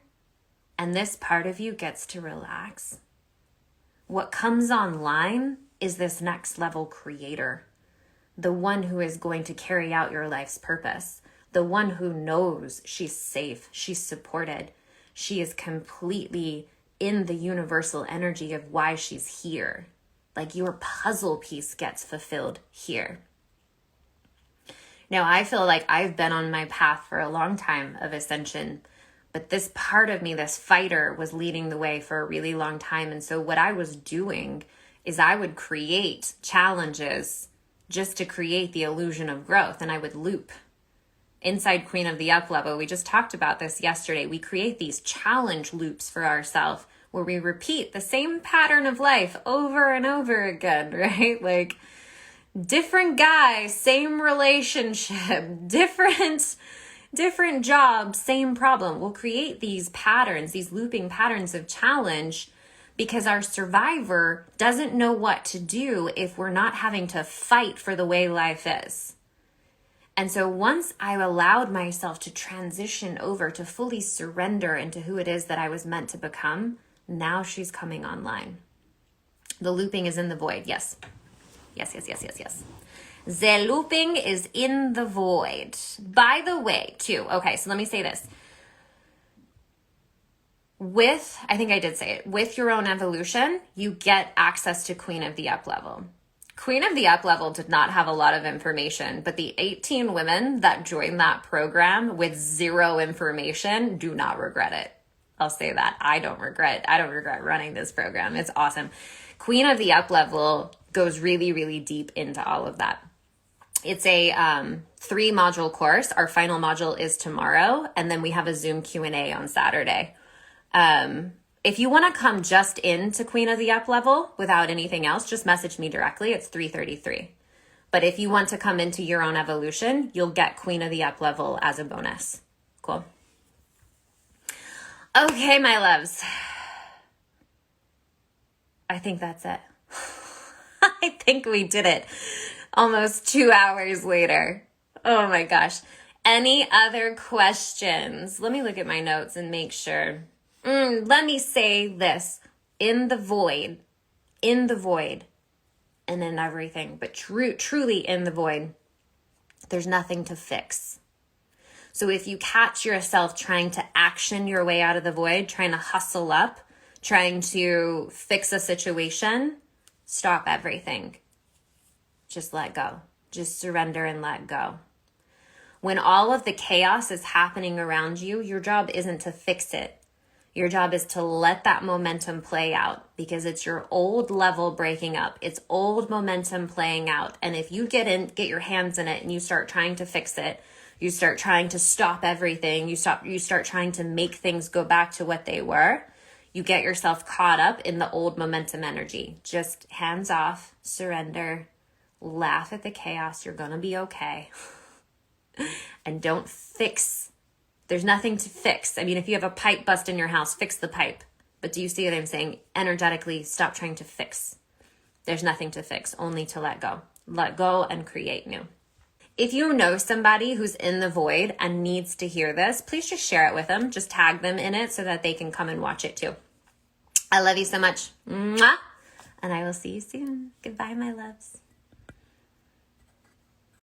A: and this part of you gets to relax, what comes online is this next level creator, the one who is going to carry out your life's purpose, the one who knows she's safe, she's supported, she is completely in the universal energy of why she's here. Like your puzzle piece gets fulfilled here. Now, I feel like I've been on my path for a long time of ascension, but this part of me, this fighter, was leading the way for a really long time. And so what I was doing is I would create challenges just to create the illusion of growth, and I would loop. Inside Queen of the Up level, we just talked about this yesterday. We create these challenge loops for ourselves where we repeat the same pattern of life over and over again, right? Like different guy, same relationship, different job, same problem. We'll create these patterns, these looping patterns of challenge, because our survivor doesn't know what to do if we're not having to fight for the way life is. And so once I allowed myself to transition over to fully surrender into who it is that I was meant to become, now she's coming online. The looping is in the void. Yes. Yes. The looping is in the void. By the way, too. Okay, so let me say this. I think I did say it, with your own evolution, you get access to Queen of the Up level. Queen of the Up level did not have a lot of information, but the 18 women that joined that program with zero information do not regret it. I'll say that. I don't regret running this program. It's awesome. Queen of the Up level goes really, really deep into all of that. It's a 3-module course. Our final module is tomorrow, and then we have a Zoom Q&A on Saturday. If you want to come just into Queen of the Up level without anything else, just message me directly. It's $333. But if you want to come into your own evolution, you'll get Queen of the Up level as a bonus. Cool. Okay, my loves. I think that's it. I think we did it. Almost 2 hours later. Oh my gosh. Any other questions? Let me look at my notes and make sure. Let me say this. In the void, and in everything, but truly in the void, there's nothing to fix. So if you catch yourself trying to action your way out of the void, trying to hustle up, trying to fix a situation, stop everything. Just let go. Just surrender and let go. When all of the chaos is happening around you, your job isn't to fix it. Your job is to let that momentum play out, because it's your old level breaking up. It's old momentum playing out. And if you get your hands in it and you start trying to fix it, you start trying to stop everything, you start trying to make things go back to what they were, you get yourself caught up in the old momentum energy. Just hands off, surrender, laugh at the chaos. You're going to be okay. And don't fix. There's nothing to fix. I mean, if you have a pipe bust in your house, fix the pipe. But do you see what I'm saying? Energetically, stop trying to fix. There's nothing to fix, only to let go. Let go and create new. If you know somebody who's in the void and needs to hear this, please just share it with them. Just tag them in it so that they can come and watch it too. I love you so much. Mwah! And I will see you soon. Goodbye, my loves.